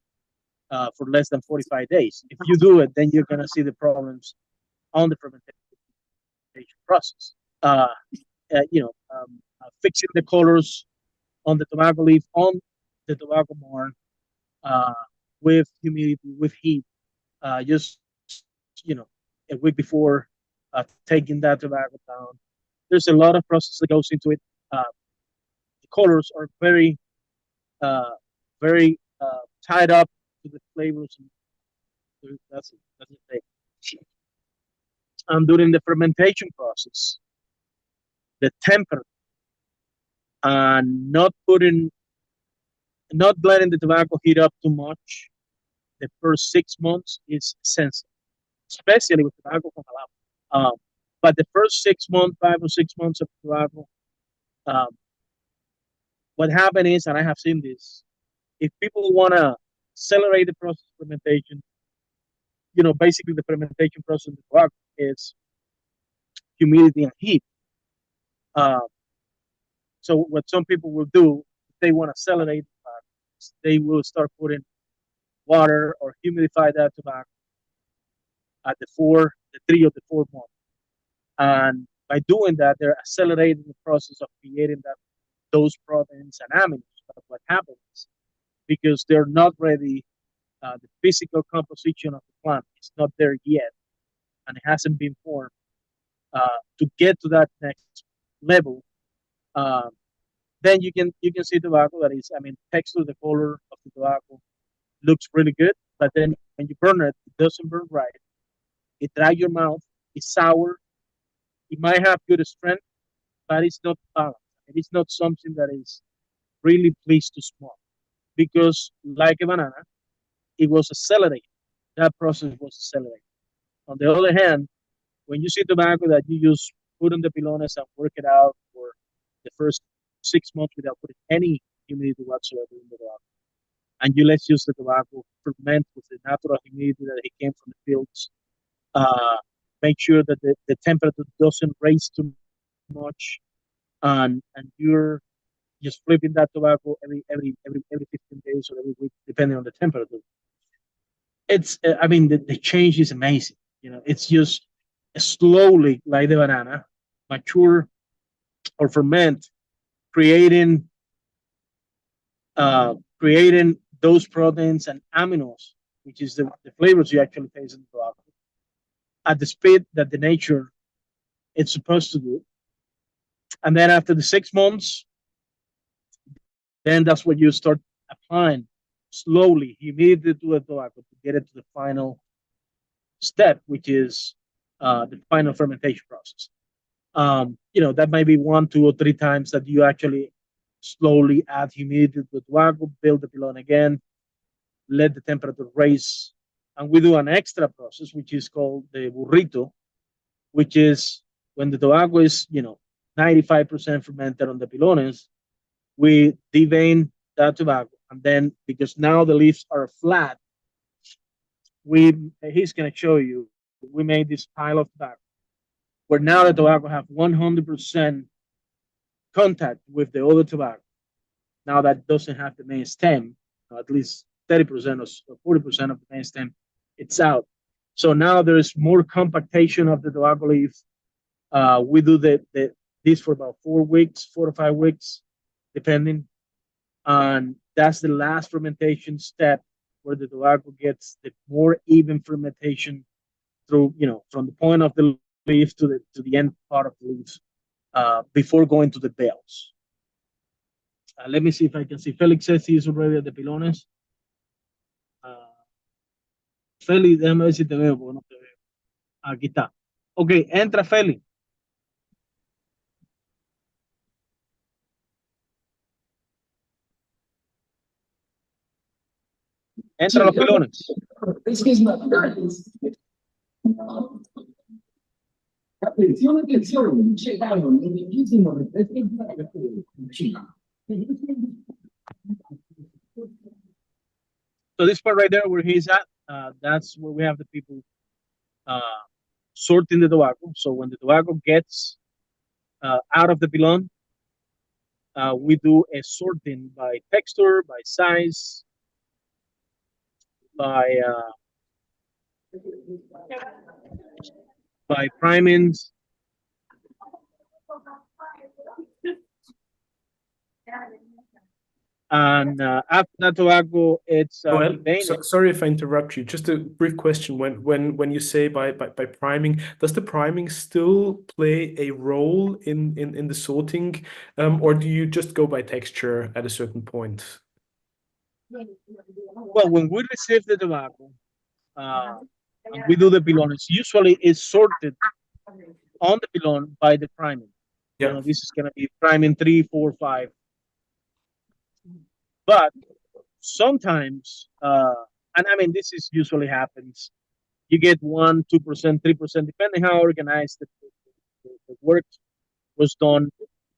for less than 45 days. If you do it, then you're gonna see the problems on the fermentation process. Uh, Fixing the colors on the tobacco leaf on the tobacco barn uh, with humidity, with heat, just you know, a week before taking that tobacco down. There's a lot of process that goes into it. The colors are uh, very tied up to the flavors. And that's the thing. And during the fermentation process, the temperature and not letting the tobacco heat up too much the first 6 months is essential, especially with tobacco from Jalapa. But the first 6 months, 5 or 6 months of tobacco, um, what happened is, and I have seen this, if people want to accelerate the process of fermentation, basically the fermentation process of the tobacco is humidity and heat. Uh, so what some people will do, if they want to accelerate the tobacco, they will start putting water or humidify that tobacco at the 3 or the 4 month. And by doing that, they're accelerating the process of creating those proteins and aminos. But what happens, because they're not ready, the physical composition of the plant is not there yet, and it hasn't been formed to get to that next level. Uh, then you can see tobacco that is, texture, the color of the tobacco looks really good, but then when you burn it, it doesn't burn right. It dries your mouth. It's sour. It might have good strength, but it's not balanced. It is not something that is really pleased to smoke because, like a banana, it was accelerated. That process was accelerated. On the other hand, when you see tobacco that you just put on the pilones and work it out for the first 6 months without putting any humidity whatsoever in the tobacco, and you let use the tobacco ferment with the natural humidity that it came from the fields, uh, make sure that the temperature doesn't raise too much, and you're just flipping that tobacco every 15 days or every week, depending on the temperature. The change is amazing. It's just slowly, like the banana, mature or ferment, creating creating those proteins and aminos, which is the flavors you actually taste in the tobacco, at the speed that the nature is supposed to do. And then after the 6 months, then that's when you start applying slowly humidity to the tobacco to get it to the final step, which is the final fermentation process. That might be 1, 2, or 3 times that you actually slowly add humidity to the tobacco, build the pilon again, let the temperature raise, and we do an extra process, which is called the burrito, which is when the tobacco is 95% fermented on the pilones, we devein that tobacco, and then because now the leaves are flat, he's going to show you, we made this pile of tobacco where now the tobacco have 100% contact with the other tobacco. Now that doesn't have the main stem, at least 30% or 40% of the main stem, it's out. So now there's more compactation of the tobacco leaf. We do this for about 4 weeks, 4 to 5 weeks, depending. And that's the last fermentation step where the tobacco gets the more even fermentation through, from the point of the leaf to the end part of the leaves before going to the bales. Let me see if I can see. Felix says he's already at the pilones. Feli, déjame ver si te veo, porque no te veo. Aquí está. Ok, entra Feli. Entra a los pilones. Atención, atención, llegaron los bellísimos refrescos. So this part right there where he's at, that's where we have the people sorting the tobacco. So when the tobacco gets out of the pilon, we do a sorting by texture, by size, by by primings. And after that tobacco, it's Noel, deveined. sorry if I interrupt you. Just a brief question. When you say by priming, does the priming still play a role in the sorting, or do you just go by texture at a certain point? Well, when we receive the tobacco, and we do the pilones, usually it's sorted on the pilon by the priming. You Yeah. know, this is going to be priming 3, 4, 5. But sometimes, and I mean, this is usually happens. You get 1, 2%, 3%, depending how organized the work was done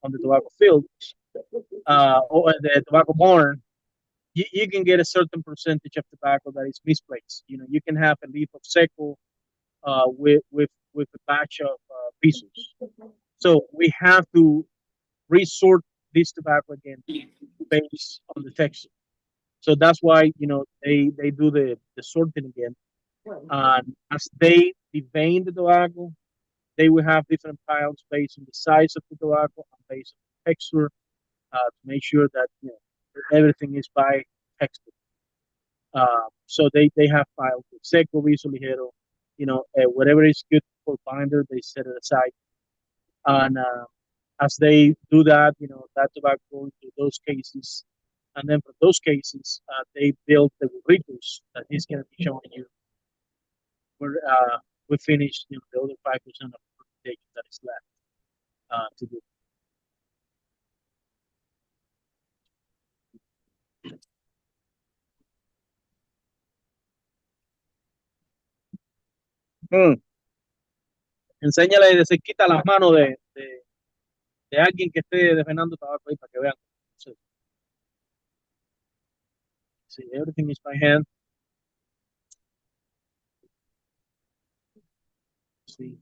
on the tobacco field or the tobacco barn. You can get a certain percentage of tobacco that is misplaced. You know, you can have a leaf of seco with a batch of pieces. So we have to resort this tobacco again based on the texture. So that's why they do the sorting again. And as they devein the tobacco, they will have different piles based on the size of the tobacco and based on the texture to make sure that everything is by texture. So they have piles with seco, viso, ligero, whatever is good for binder, they set it aside. And as they do that, that tobacco goes into those cases. And then for those cases, they build the burritos that he's going to be showing you. Where we finish the other 5% of the fermentation that is left to do. Enséñale de cerquita las manos de alguien que esté desvenando tabaco ahí para que vean. See, everything is by hand. See.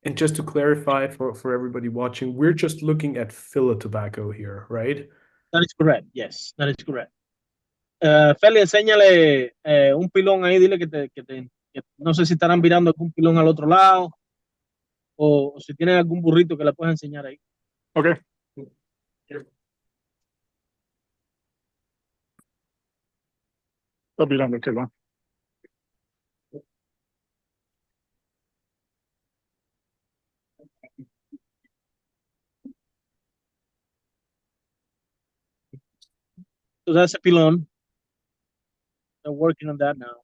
And just to clarify for everybody watching, we're just looking at filler tobacco here, right? That is correct. Yes, that is correct. Feli, enséñale un pilón ahí, dile que no sé si estarán mirando algún pilón al otro lado o si tienen algún burrito que le puedas enseñar ahí. Okay. Está mirando que va. So that's a pilón. They're working on that now.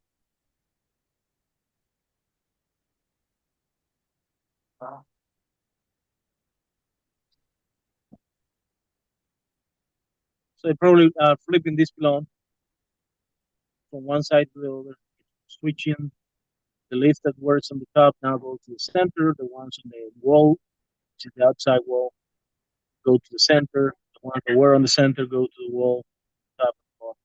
So they're probably flipping this pilón from one side to the other, switching. The leaf that works on the top now go to the center. The ones on the wall, which is the outside wall, go to the center. The ones that were on the center go to the wall, top of the wall.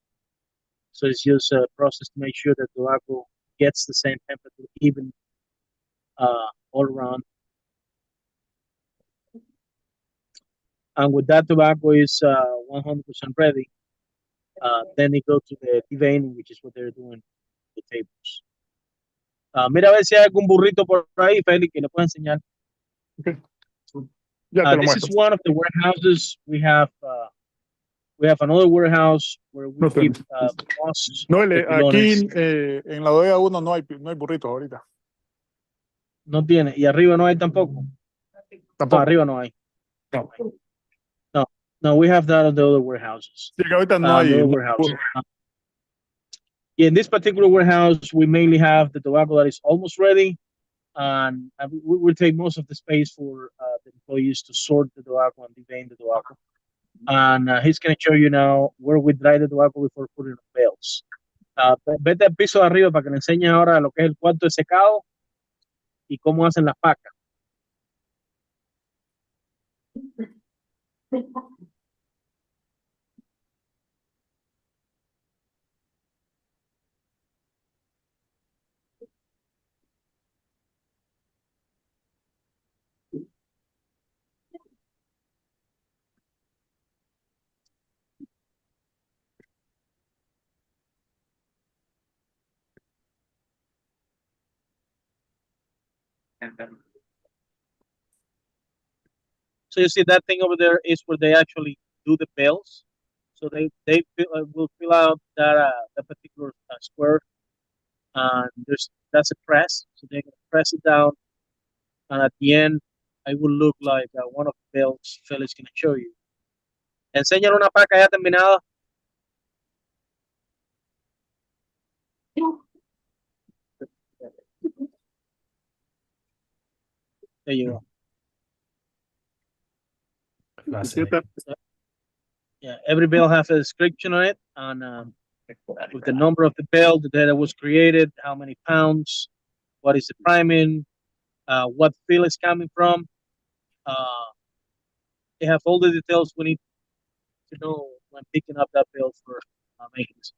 So it's just a process to make sure that the tobacco gets the same temperature even all around. And with that tobacco is 100% ready, then they go to the deveining, which is what they're doing the tables. Mira a ver si hay algún burrito por ahí, Félix, que le pueda enseñar. Okay. Ya te lo This is muestro. one of the warehouses. We have another warehouse where we No keep tenemos. most Noel, of the aquí pilones. en la bodega 1 no hay burritos ahorita. No tiene. Y arriba no hay tampoco. No, Tampoco. arriba no hay. No. No, we have that at the other warehouses. Sí, que ahorita no The hay. other warehouse. In this particular warehouse, we mainly have the tobacco that is almost ready, and we will take most of the space for the employees to sort the tobacco and devein the tobacco. And he's going to show you now where we dry the tobacco before putting it on bales. Vete al piso de arriba para que le enseñe ahora lo que es el cuarto de secado y cómo hacen las pacas. So you see that thing over there is where they actually do the bells. So will fill out that particular square, and that's a press. So they're gonna press it down, and at the end, it will look like one of the bells Felix gonna show you. Enséñale una paca ya terminada. There you go. Fascinating. Yeah, every bell has a description on it, and with the number of the bell, the data was created, how many pounds, what is the priming, what field is coming from. They have all the details we need to know when picking up that bell for making it.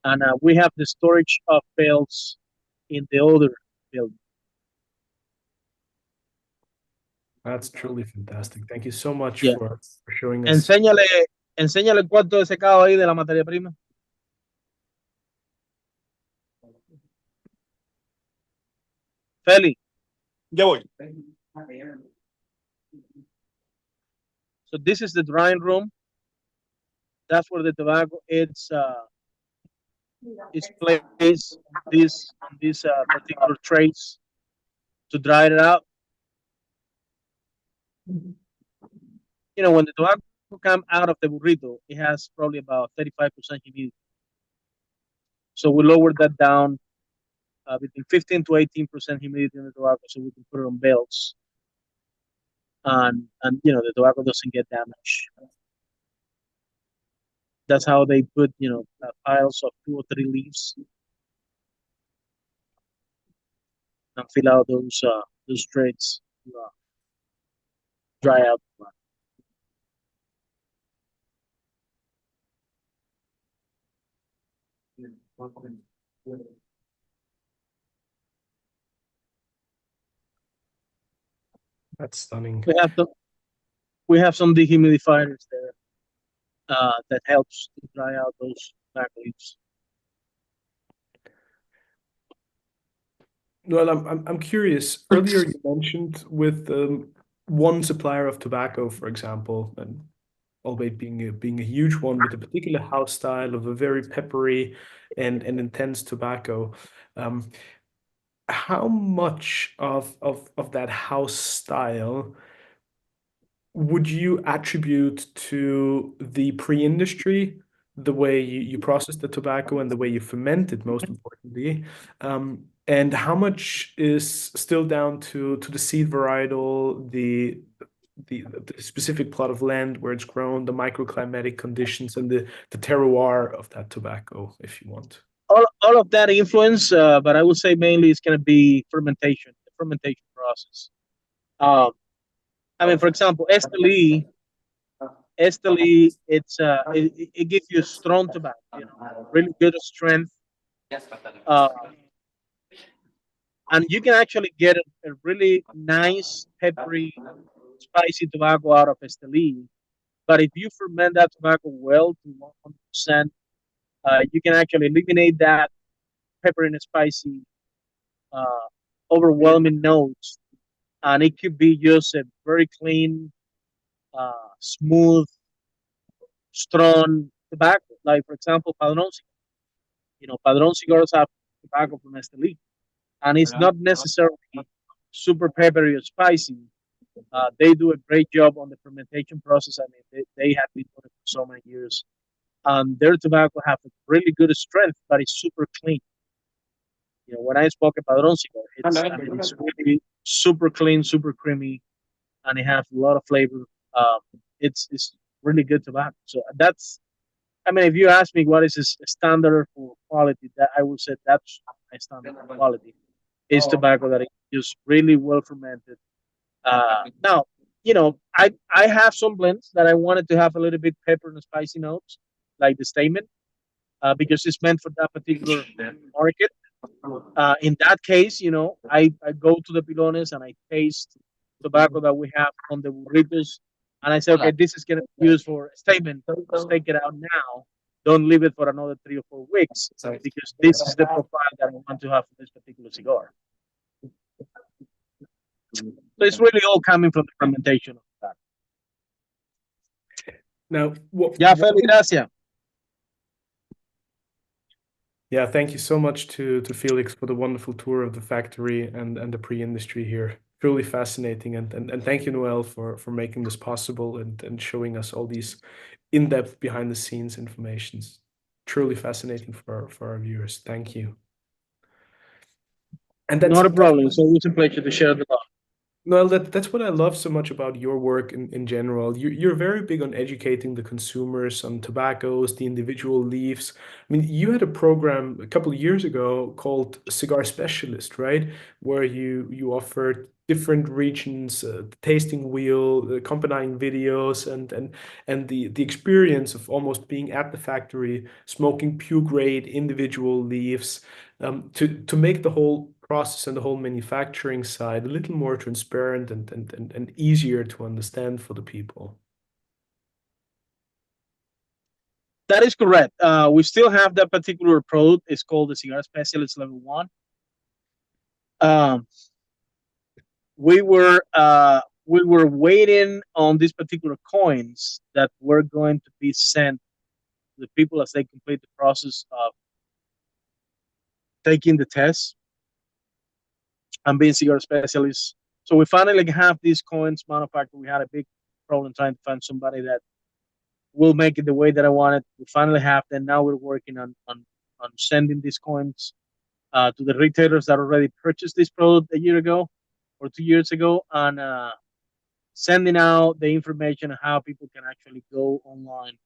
And we have the storage of bells in the other building. That's truly fantastic. Thank you so much Yeah. for showing us. Enséñale el cuarto de secado ahí de la materia prima. Feli. Ya voy. So this is the drying room. That's where the tobacco is placed these particular trays to dry it out. You know, when the tobacco comes out of the burrito, it has probably about 35% humidity. So we lowered that down between 15 to 18% humidity in the tobacco, so we can put it on bales, and you know the tobacco doesn't get damaged. That's how they put piles of 2 or 3 leaves and fill out those trays to dry out. That's stunning. We have some dehumidifiers there that helps to dry out those tobacco leaves. Well, I'm curious. Earlier you mentioned with one supplier of tobacco, for example, and albeit being a huge one with a particular house style of a very peppery and intense tobacco. How much of that house style would you attribute to the pre-industry, the way you process the tobacco and the way you ferment it, most importantly? And how much is still down to the seed varietal, the specific plot of land where it's grown, the microclimatic conditions, and the terroir of that tobacco, if you want? All of that influence, but I would say mainly it's going to be fermentation, the fermentation process. I mean, for example, Esteli, it gives you strong tobacco, really good strength, and you can actually get a really nice, peppery, spicy tobacco out of Esteli. But if you ferment that tobacco well to 100%, you can actually eliminate that pepper and spicy, overwhelming notes, and it could be just a very clean, smooth, strong tobacco. Like for example, Padron cigars. Padron cigars have tobacco from Esteli, and it's not necessarily super peppery or spicy. They do a great job on the fermentation process. I mean, they have been doing it for so many years. Their tobacco have a really good strength, but it's super clean. When I spoke about Padron cigar, it's really super clean, super creamy, and it has a lot of flavor. It's really good tobacco. So I mean, if you ask me what is a standard for quality, that I would say that's my standard for quality. Is tobacco that is just really well fermented. Now, I have some blends that I wanted to have a little bit pepper and spicy notes, like the Statement, because it's meant for that particular market. In that case, I go to the pilones and I taste tobacco that we have on the burritos, and I say, okay, this is going to be used for a Statement. Let's take it out now. Don't leave it for another 3 or 4 weeks because this is the profile that I want to have for this particular cigar. So it's really all coming from the fermentation of that. Now, Yeah, Feli, gracias. yeah, thank you so much to Felix for the wonderful tour of the factory and the pre-industry here. Truly fascinating, and thank you, Noel, for making this possible and showing us all these in-depth behind the scenes informations. Truly fascinating for our viewers. Thank you. And Not a problem. It's always a pleasure to share the love. Well, that's what I love so much about your work in general. You're very big on educating the consumers on tobaccos, the individual leaves. I mean, you had a program a couple of years ago called Cigar Specialist, right? Where you offered different regions, the tasting wheel, the accompanying videos, and the experience of almost being at the factory, smoking pure grade individual leaves, to make the whole process and the whole manufacturing side a little more transparent and easier to understand for the people. That is correct. We still have that particular product. It's called the Cigar Specialist Level 1. We were waiting on these particular coins that were going to be sent to the people as they complete the process of taking the test and being cigar specialists. So we finally have these coins manufactured. We had a big problem trying to find somebody that will make it the way that I wanted. We finally have them. Now we're working on sending these coins to the retailers that already purchased this product a year ago or 2 years ago, and sending out the information on how people can actually go online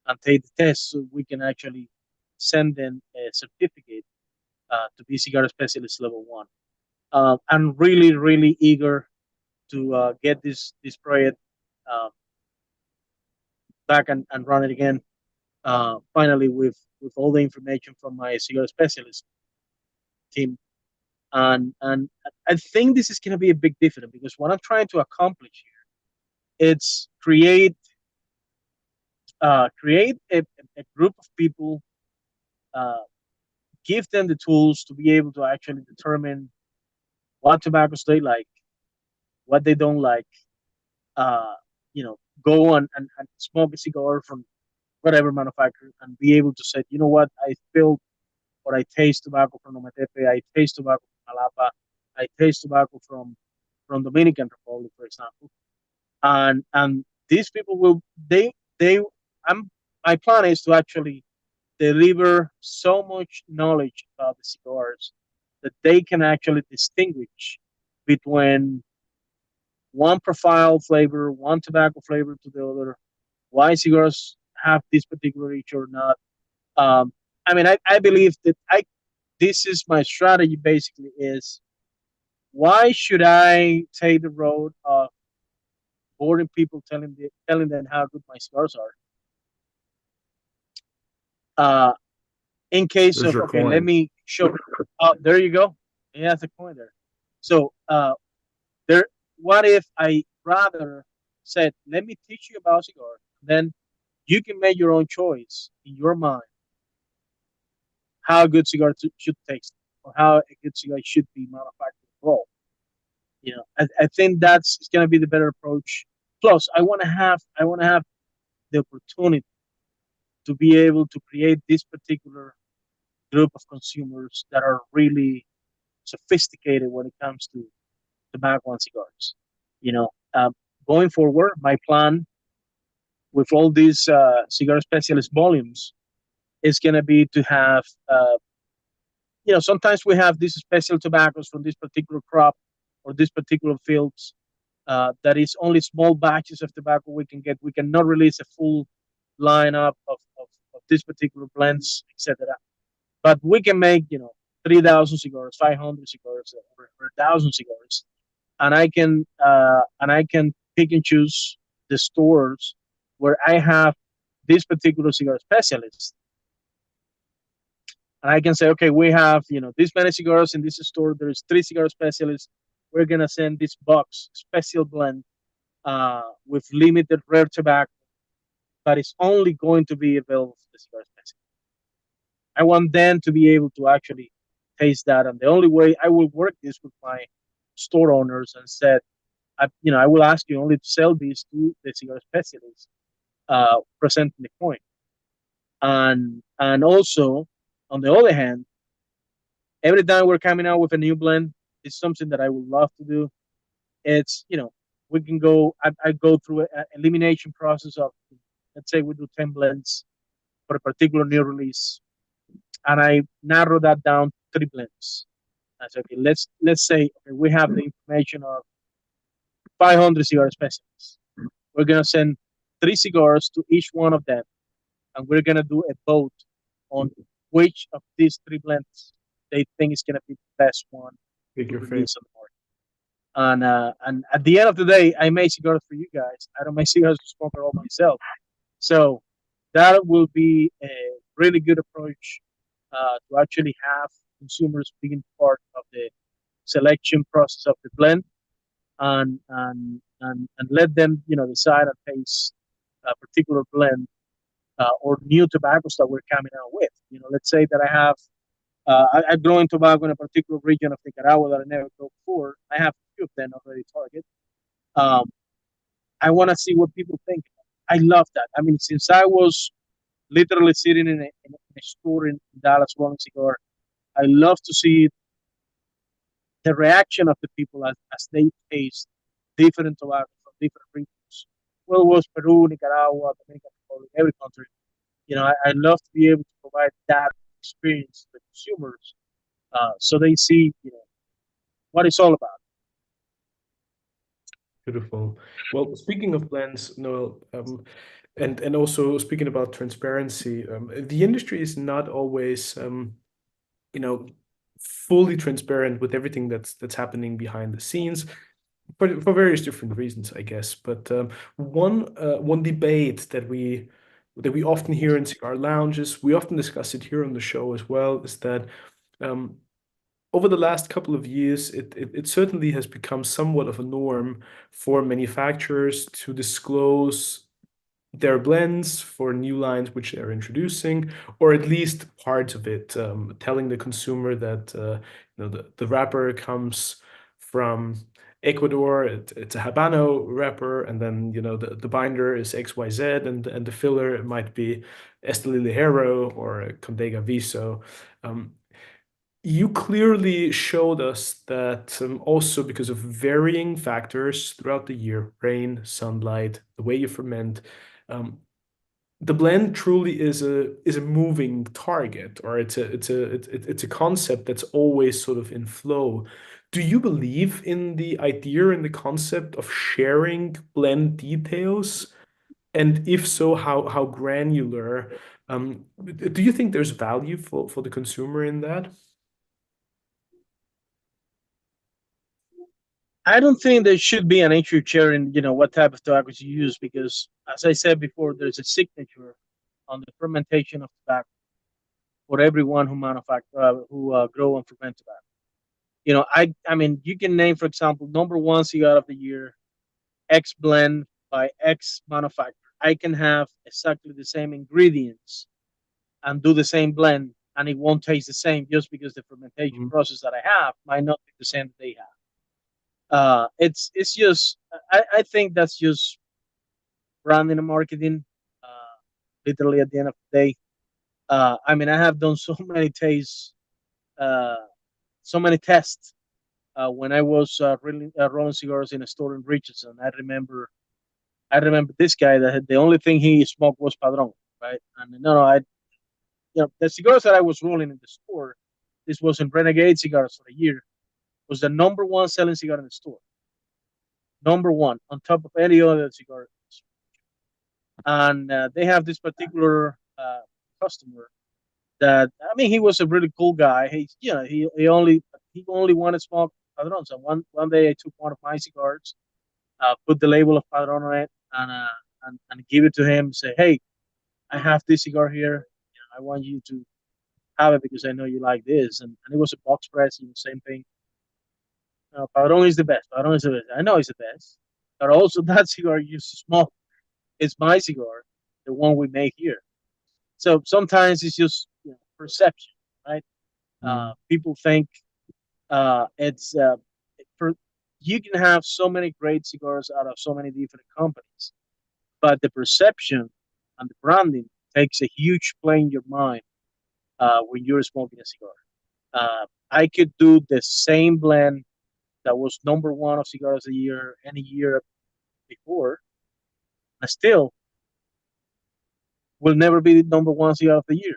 and take the test, so we can actually send them a certificate to be cigar specialist level 1. I'm really, really eager to get this project uh, back and run it again. Finally, with all the information from my cigar specialist team, and I think this is going to be a big difference, because what I'm trying to accomplish here, it's create a group of people, give them the tools to be able to actually determine what tobaccos they like, what they don't like. Uh, Go and smoke a cigar from whatever manufacturer and be able to say, you know what, I feel or I taste tobacco from Ometepe, I taste tobacco from Jalapa, I taste tobacco from Dominican Republic, for example. And these people will they I'm my plan is to actually deliver so much knowledge about the cigars that they can actually distinguish between one profile flavor, one tobacco flavor to the other, why cigars have this particular issue or not. Um, I mean, I believe that this is my strategy basically is, why should I take the road of boring people telling them how good my cigars are? In case There's of, your okay, let coin. me show. There you go. He has a coin there. So there. What if I rather said, let me teach you about cigar, then you can make your own choice in your mind how a good cigar should taste, or how a good cigar should be manufactured. Well, I think that's going to be the better approach. Plus, I want to have the opportunity to be able to create this particular group of consumers that are really sophisticated when it comes to tobacco and cigars. You know, going forward, my plan with all these cigar specialist volumes is going to be to have, sometimes we have these special tobaccos from this particular crop or this particular fields, that is only small batches of tobacco we can get. We cannot release a full lineup of these particular blends, etc. But we can make 3,000 cigars, 500 cigars, or 1,000 cigars, and I can pick and choose the stores where I have this particular cigar specialist, and I can say, okay, we have this many cigars in this store. There's 3 cigar specialists. We're gonna send this box special blend with limited rare tobacco, but it's only going to be available for the cigar specialist. I want them to be able to actually taste that, and the only way I will work this with my store owners and said, I will ask you only to sell these to the cigar specialists, presenting the point. And also, on the other hand, every time we're coming out with a new blend, it's something that I would love to do. It's, we can go, I go through an elimination process of, let's say we do 10 blends for a particular new release, and I narrow that down to 3 blends. I said, okay, let's say, okay, we have the information of 500 cigar specimens. We're gonna send 3 cigars to each one of them, and we're gonna do a vote on which of these 3 blends they think is gonna be the best one Pick to your favorite. release on the market. And at the end of the day, I make cigars for you guys. I don't make cigars to smoke all myself. So that will be a really good approach, to actually have consumers being part of the selection process of the blend, and let them decide and taste a particular blend, or new tobaccos that we're coming out with. Let's say that I'm growing tobacco in a particular region of Nicaragua that I never grew before. I have a few of them already targeted. Um, I want to see what people think. I love that. I mean, since I was literally sitting in a store in Dallas rolling cigar, I love to see the reaction of the people as they taste different tobacco from different regions. Well, it was Peru, Nicaragua, Dominican Republic, every country. I love to be able to provide that experience to the consumers, so they see, what it's all about. Beautiful. Well, speaking of blends, Noel, and also speaking about transparency, the industry is not always, you know, fully transparent with everything that's happening behind the scenes for various different reasons, I guess. But one debate that we often hear in cigar lounges, we often discuss it here on the show as well, is that um, over the last couple of years, it certainly has become somewhat of a norm for manufacturers to disclose their blends for new lines which they're introducing, or at least parts of it, telling the consumer that the wrapper comes from Ecuador, it's a Habano wrapper, and then the binder is XYZ, and the filler might be Esteli Ligero or a Condega Viso. Um, you clearly showed us that also because of varying factors throughout the year, rain, sunlight, the way you ferment, um, the blend truly is a moving target, or it's a concept that's always sort of in flow. Do you believe in the idea and the concept of sharing blend details? And if so, how granular? Do you think there's value for the consumer in that? I don't think there should be an issue sharing, what type of tobaccos you use, because, as I said before, there's a signature on the fermentation of tobacco for everyone who manufacture, who grow and ferment tobacco. I mean, you can name, for example, number one cigar of the year, X blend by X manufacturer. I can have exactly the same ingredients and do the same blend, and it won't taste the same just because the fermentation Mhm. process that I have might not be the same that they have. It's just, I think that's just branding and marketing. Uh, Literally, at the end of the day, I mean, I have done so many tastes, uh, so many tests, when I was really rolling cigars in a store in Richardson. I remember this guy that the only thing he smoked was Padron, right? And no, the cigars that I was rolling in the store, this was in Renegade Cigars for a year, was the number one selling cigar in the store, number one on top of any other cigar. And they have this particular customer that, I mean, he was a really cool guy. He only wanted to smoke Padrons. And one day I took one of my cigars, put the label of Padron on it, and give it to him. Say, hey, I have this cigar here. I want you to have it because I know you like this. And it was a box press, same thing. Padron is the best. Padron is the best. I know it's the best. But also that cigar you used to smoke is my cigar, the one we make here. So sometimes it's just perception, right? Mm. People think it's you can have so many great cigars out of so many different companies, but the perception and the branding takes a huge play in your mind when you're smoking a cigar. I could do the same blend that was number one of cigars a year any year before, and still will never be the number one cigar of the year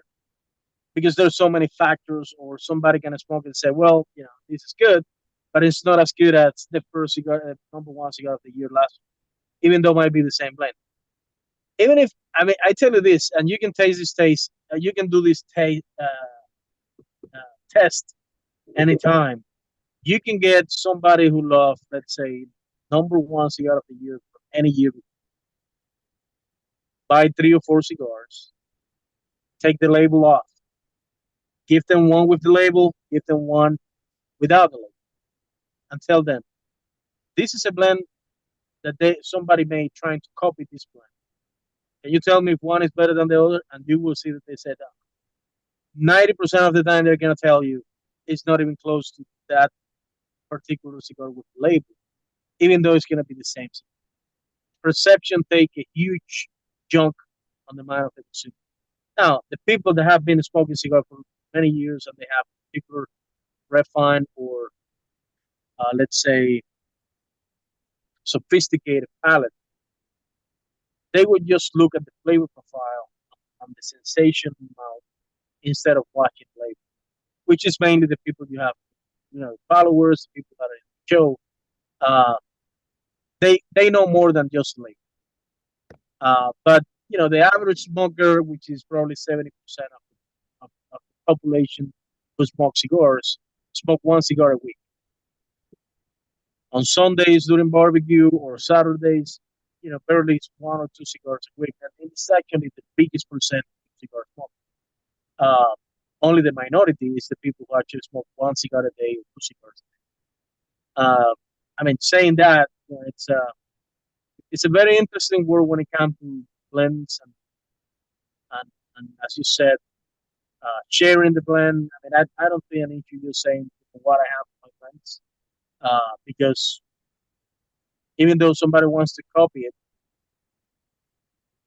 because there's so many factors, or somebody can smoke and say, well, this is good, but it's not as good as the first cigar, number one cigar of the year last year, even though it might be the same blend. Even if, I mean, I tell you this, and you can taste this taste, you can do this test anytime. You can get somebody who loves, let's say, number one cigar of the year for any year, buy 3 or 4 cigars, take the label off, give them one with the label, give them one without the label, and tell them this is a blend that somebody made trying to copy this blend. Can you tell me if one is better than the other? And you will see that they said that. 90% of the time they're gonna tell you it's not even close to that particular cigar with the label, even though it's gonna be the same cigar. Perception take a huge chunk on the mind of the consumer. Now, the people that have been smoking cigar for many years and they have particular refined or let's say sophisticated palate, they would just look at the flavor profile and the sensation in the mouth instead of watching label, which is mainly the people you have, followers, the people that are in the show. Uh, they know more than just label. But the average smoker, which is probably 70% of the population who smoke cigars, smoke one cigar a week. On Sundays during barbecue or Saturdays, barely 1 or 2 cigars a week. And it's actually the biggest percent of cigar smoke. Only the minority is the people who actually smoke one cigar a day or 2 cigars a day. I mean, saying that, it's a very interesting world when it comes to blends and as you said, sharing the blend. I mean, I don't see an issue just saying what I have in my blends because even though somebody wants to copy it,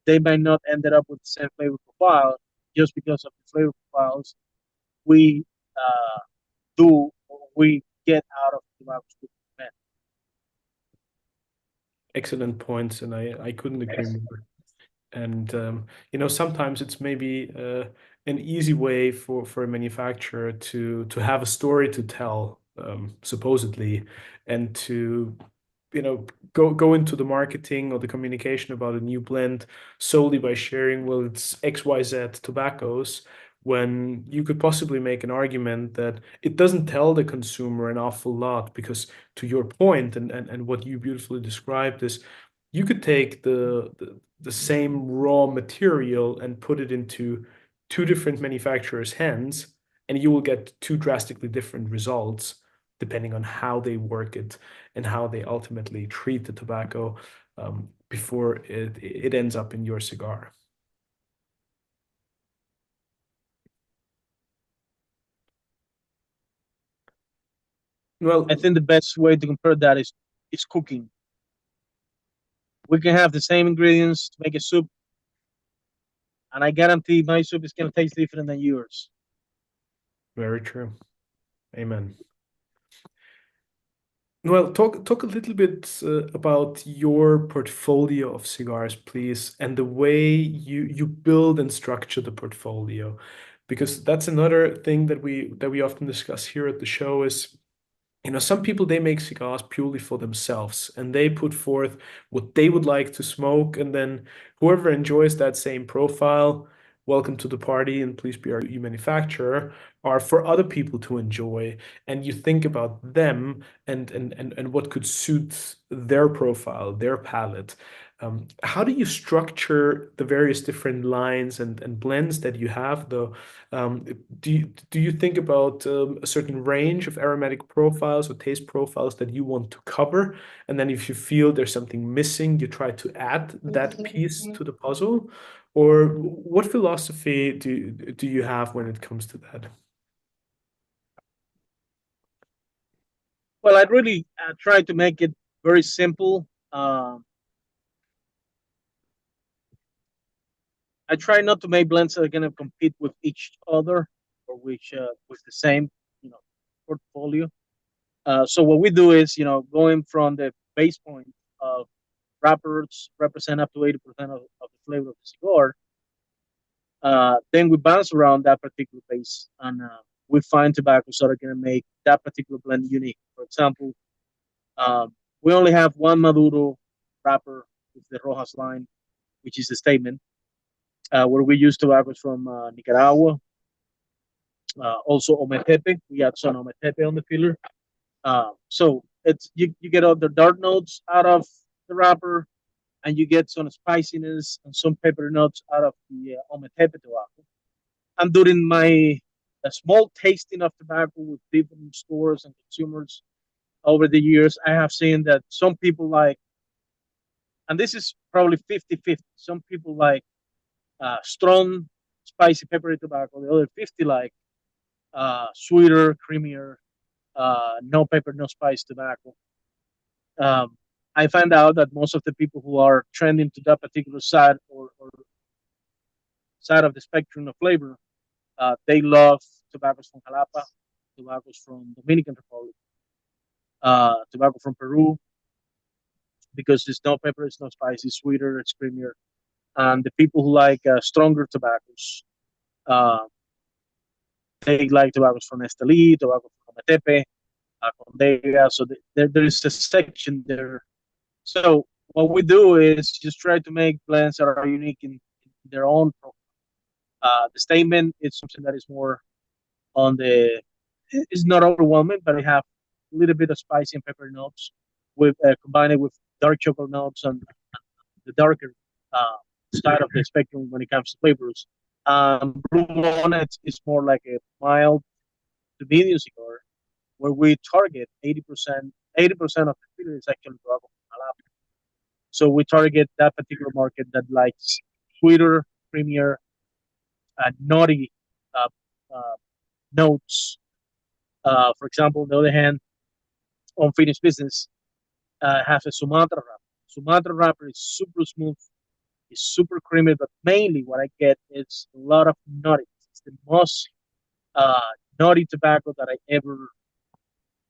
they might not end up with the same flavor profile just because of the flavor profiles we do or we get out of the tobacco blend. Excellent points, and I couldn't agree more. And sometimes it's maybe an easy way for a manufacturer to have a story to tell, supposedly, and to go into the marketing or the communication about a new blend solely by sharing, well, it's XYZ tobaccos, when you could possibly make an argument that it doesn't tell the consumer an awful lot, because to your point and what you beautifully described is you could take the same raw material and put it into two different manufacturers' hands, and you will get two drastically different results depending on how they work it and how they ultimately treat the tobacco before it ends up in your cigar. Well, I think the best way to compare that is cooking. We can have the same ingredients to make a soup, and I guarantee my soup is going to taste different than yours. very true. Amen. Well, talk a little bit about your portfolio of cigars, please, and the way you build and structure the portfolio, because that's another thing that we often discuss here at the show is, some people, they make cigars purely for themselves and they put forth what they would like to smoke, and then whoever enjoys that same profile, welcome to the party and please be our manufacturer, are for other people to enjoy. And you think about them and what could suit their profile, their palate. How do you structure the various different lines and blends that you have, though? Do you think about a certain range of aromatic profiles or taste profiles that you want to cover? And then if you feel there's something missing, you try to add that piece to the puzzle? Or what philosophy do you have when it comes to that? Well, I really try to make it very simple. I try not to make blends that are going to compete with each other or which with the same, you know, portfolio. So what we do is, going from the base point of wrappers represent up to 80% of the flavor of the cigar. Then we bounce around that particular base and we find tobaccos that are going to make that particular blend unique. For example, we only have one Maduro wrapper with the Rojas line, which is the statement, where we use tobaccos from Nicaragua. Also Ometepe, we add some Ometepe on the filler. So it's you get all the dark notes out of the wrapper, and you get some spiciness and some pepper notes out of the Ometepe tobacco. I'm doing my a small tasting of tobacco with different stores and consumers over the years. I have seen that some people like, and this is probably 50-50. Some people like strong, spicy, peppery tobacco. The other 50 like sweeter, creamier, no pepper, no spice tobacco. Um, I find out that most of the people who are trending to that particular side or side of the spectrum of flavor, they love tobaccos from Jalapa, tobaccos from Dominican Republic, tobacco from Peru, because it's no pepper, it's no spice, it's sweeter, it's creamier. And the people who like stronger tobaccos, uh, they like tobaccos from Esteli, tobacco from Metepe, Condega. So there is a section there. So what we do is just try to make blends that are unique in their own profile. The statement is something that is more on the, it's not overwhelming, but it have a little bit of spicy and pepper notes with combined with dark chocolate notes and the darker uh, side of the spectrum when it comes to flavors. Blue Bonnet is more like a mild to medium cigar, where we target 80%. 80% of the filler is actually Rojas Cigars. So we target that particular market that likes sweeter, creamier, nutty uh, uh, notes. For example, on the other hand, unfinished business has a Sumatra wrapper. Sumatra wrapper is super smooth, is super creamy, but mainly what I get is a lot of nutty. It's the most uh, nutty tobacco that I ever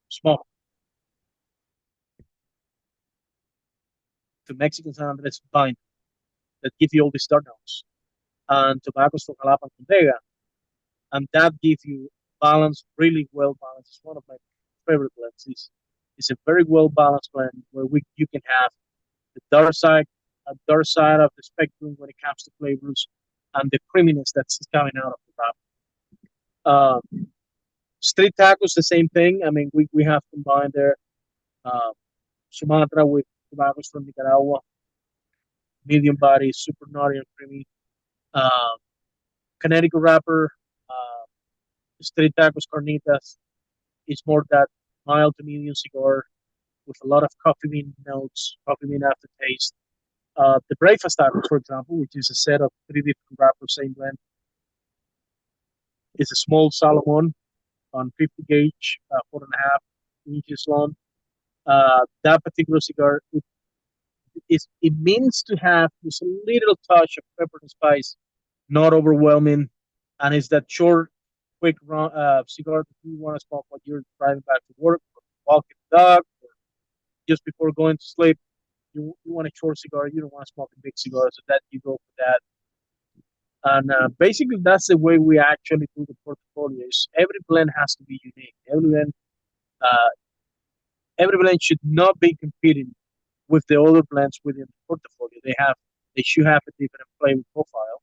smoked. To Mexican San Andres vine that give you all these dark notes, and tobaccos from Jalapa and Condega, and that gives you balance, really well balanced. It's one of my favorite blends. It's a very well balanced blend where you can have the dark side of the spectrum when it comes to flavors, and the creaminess that's coming out of the wrapper. Street tacos, the same thing. I mean, we have combined there uh, Sumatra with tobaccos from Nicaragua, medium body, super nutty and creamy. Uh, Connecticut wrapper, uh, street tacos, carnitas is more that mild to medium cigar with a lot of coffee bean notes, coffee bean aftertaste. The breakfast tacos, for example, which is a set of three different wrappers, same blend, is a small Salomon on 50 gauge, 4.5 inches long. That particular cigar, it means to have just a little touch of pepper and spice, not overwhelming, and it's that short, quick cigar that you want to smoke while you're driving back to work, or walking the dog, or just before going to sleep. You want a short cigar. You don't want to smoke a big cigar, so that you go for that. And basically, that's the way we actually do the portfolios. Every blend has to be unique. Uh, every blend should not be competing with the other blends within the portfolio. They should have a different flavor profile.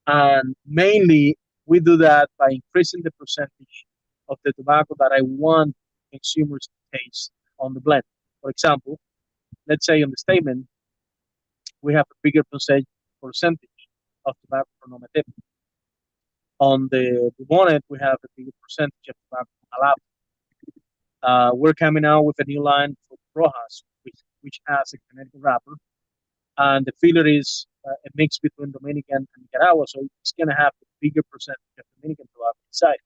And mainly, we do that by increasing the percentage of the tobacco that I want consumers to taste on the blend. For example, let's say on the statement, we have a bigger percentage of tobacco from Ometepe. On the bonnet, we have a bigger percentage of tobacco from Jalapa. We're coming out with a new line for Rojas, which has a Connecticut wrapper, and the filler is a mix between Dominican and Nicaragua, so it's going to have a bigger percentage of Dominican tobacco inside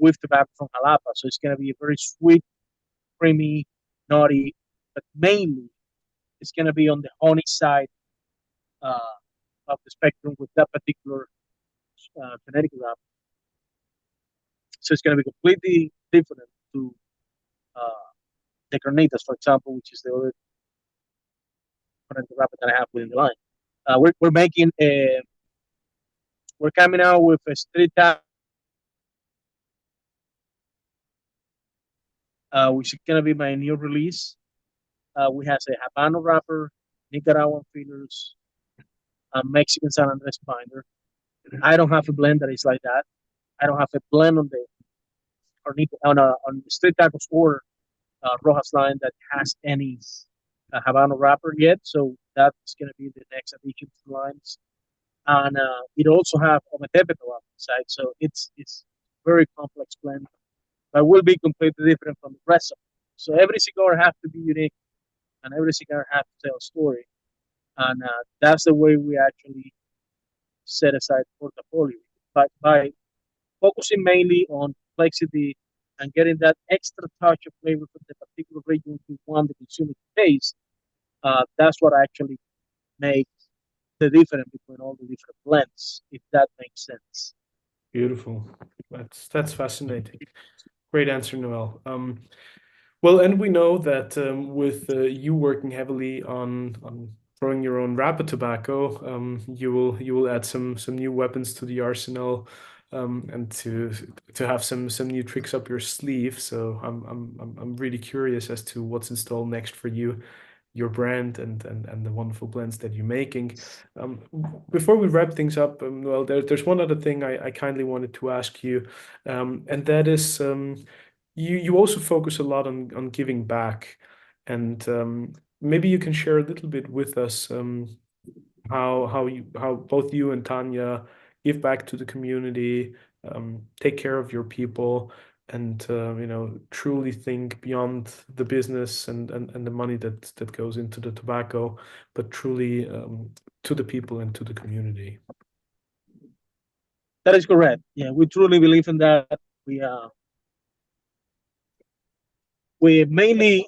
with tobacco from Jalapa. So it's going to be a very sweet creamy, nutty, but mainly it's going to be on the honey side uh, of the spectrum with that particular Connecticut wrapper. So it's going to be completely different to uh, the Carnitas, for example, which is the other wrapper that I have within the line. We're making we're coming out with a street tap, which is going to be my new release. We have a Habano wrapper, Nicaraguan fillers, a Mexican San Andres binder. I don't have a blend that is like that. I don't have a blend on the on the street tacos or Rojas line that has any Habano wrapper yet. So that's going to be the next addition to the lines. And it also have Ometepeto on the side. So it's very complex blend, but will be completely different from the rest of it. So every cigar has to be unique, and every cigar has to tell a story. And that's the way we actually set aside portfolio. But by focusing mainly on complexity and getting that extra touch of flavor from the particular region we want the consumer to taste, that's what actually makes the difference between all the different blends, if that makes sense. Beautiful. That's fascinating. Great answer, Noel. Well, and we know that with you working heavily on growing your own wrapper tobacco, you will add some new weapons to the arsenal, and to have some new tricks up your sleeve. So I'm really curious as to what's in store next for you, your brand, and the wonderful blends that you're making. Um, Before we wrap things up, well, there's one other thing I kindly wanted to ask you, and that is, you also focus a lot on giving back, and maybe you can share a little bit with us, how both you and Tanya give back to the community, take care of your people, and truly think beyond the business and the money that goes into the tobacco, but truly to the people and to the community. That is correct. Yeah, we truly believe in that. We we mainly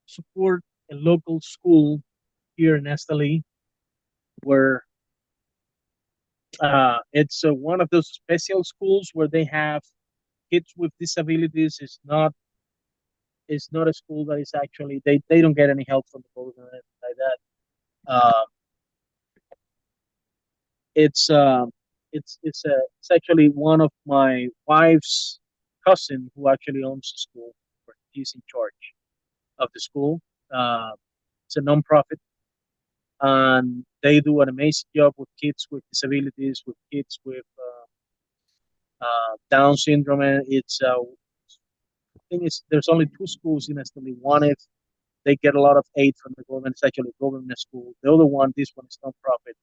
support a local school here in Esteli, where it's one of those special schools where they have kids with disabilities. It's not a school that is actually they don't get any help from the government or anything like that. Uh, it's it's actually one of my wife's cousin who actually owns the school, or he's in charge of the school. Uh, it's a non-profit, and they do an amazing job with kids with disabilities, with kids with Down syndrome. And it's thing is, there's only two schools in Esteli. One is they get a lot of aid from the government. It's actually a government school. The other one, this one is non-profit,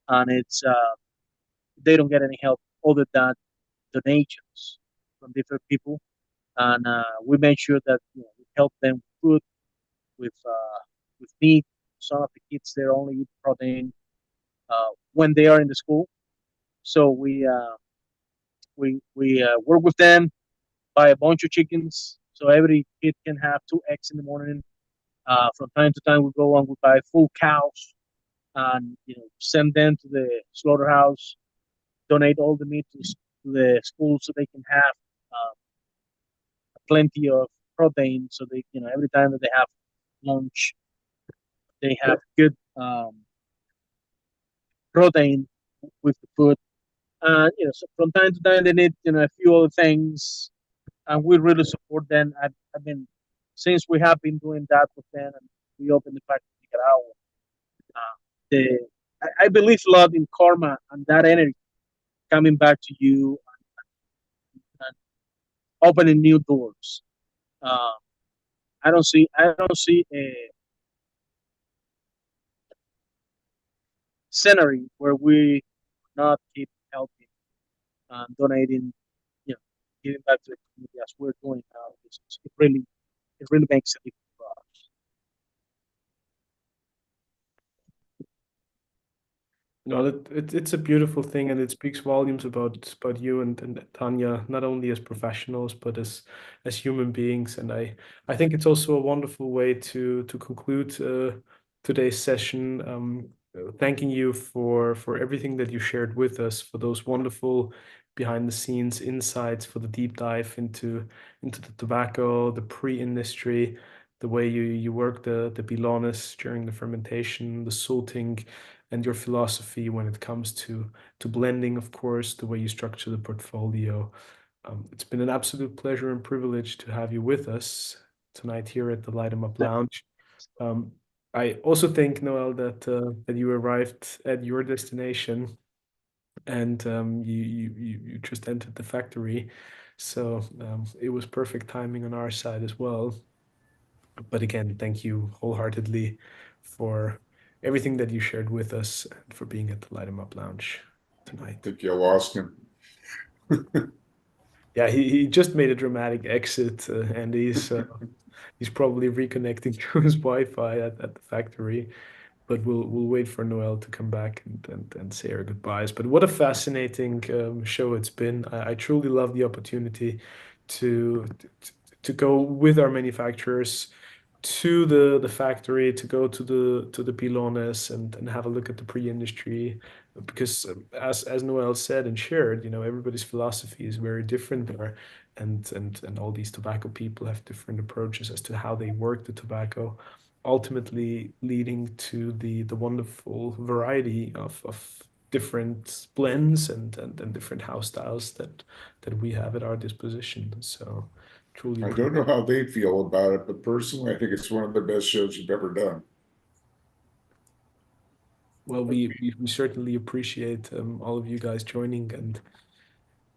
and it's they don't get any help other than donations from different people. And we make sure that we help them with food, with meat. Some of the kids there only eat protein when they are in the school. So we work with them, buy a bunch of chickens, so every kid can have two eggs in the morning. From time to time, we go and we buy full cows and send them to the slaughterhouse, donate all the meat to the school so they can have uh, plenty of protein. So they, every time that they have lunch, they have good protein with the food. And so from time to time, they need a few other things, and we really support them. I mean, since we have been doing that with them, and we opened the factory in Nicaragua, the I believe a lot in karma and that energy coming back to you and opening new doors. Uh, I don't see a scenery where we not keep helping and donating, giving back to the community as we're doing now. It really makes a difference for us. No, it's a beautiful thing, and it speaks volumes about you and Tanya, not only as professionals but as human beings. And I think it's also a wonderful way to conclude today's session. Thanking you for everything that you shared with us, for those wonderful behind the scenes insights, for the deep dive into the tobacco, the pre-industry, the way you work the bilones during the fermentation, the salting, and your philosophy when it comes to blending, of course, the way you structure the portfolio. It's been an absolute pleasure and privilege to have you with us tonight here at the Light 'em Up Lounge. Um, I also think, Noel, that you arrived at your destination and you just entered the factory, so it was perfect timing on our side as well. But again, thank you wholeheartedly for everything that you shared with us and for being at the Light 'em Up Lounge I tonight. think you lost him. Yeah, he just made a dramatic exit, and he's probably reconnecting to his Wi-Fi at the factory. But we'll wait for Noel to come back and say our goodbyes. But what a fascinating show it's been. I truly love the opportunity to, to to go with our manufacturers to the factory, to go to the pilones and have a look at the pre-industry, because as Noel said and shared, everybody's philosophy is very different there, and all these tobacco people have different approaches as to how they work the tobacco, ultimately leading to the wonderful variety of different blends and different house styles that we have at our disposition. So truly I don't know how they feel about it, but personally, I think it's one of the best shows you've ever done. well, we certainly appreciate all of you guys joining and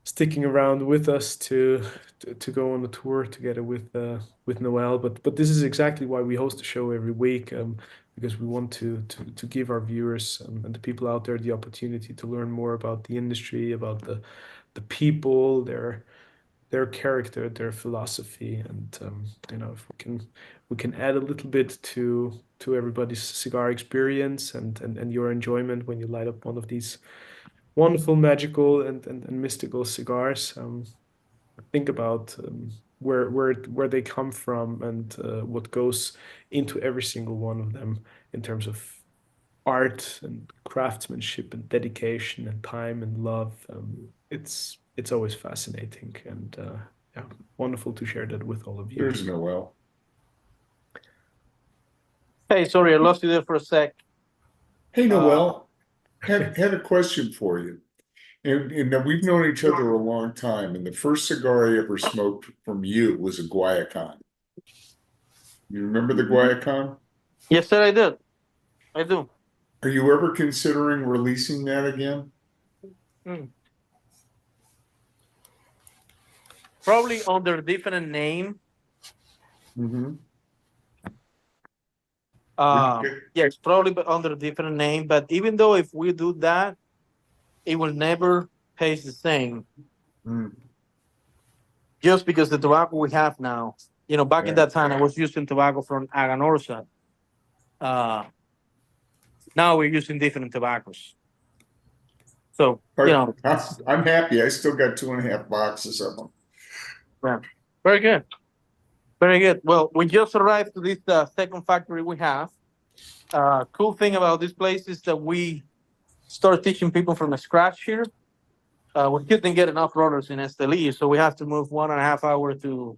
sticking around with us to go on the tour together with Noel. But this is exactly why we host the show every week, because we want to give our viewers and the people out there the opportunity to learn more about the industry, about the people, their character, their philosophy, and if we can add a little bit to everybody's cigar experience and your enjoyment when you light up one of these wonderful, magical, and mystical cigars. Think about where they come from and what goes into every single one of them in terms of art and craftsmanship and dedication and time and love. It's always fascinating and yeah, wonderful to share that with all of you. There's Noel. Hey, sorry, I lost you there for a sec. Hey, Noel, had a question for you. And we've known each other a long time, and the first cigar I ever smoked from you was a Guayacán. You remember the Guayacán? Yes, sir, I did. I do. Are you ever considering releasing that again? Probably under a different name. Mm-hmm. Yes, probably under a different name. But even though if we do that, it will never taste the same. Mm. Just because the tobacco we have now, back in Right. that time, I was using tobacco from Aganorsa. Now we're using different tobaccos. So, I'm happy. I still got 2.5 boxes of them. yeah. Very good. Very good. Well, we just arrived to this second factory we have. Cool thing about this place is that we start teaching people from scratch here. We couldn't get enough rollers in Esteli, so we have to move 1.5 hours to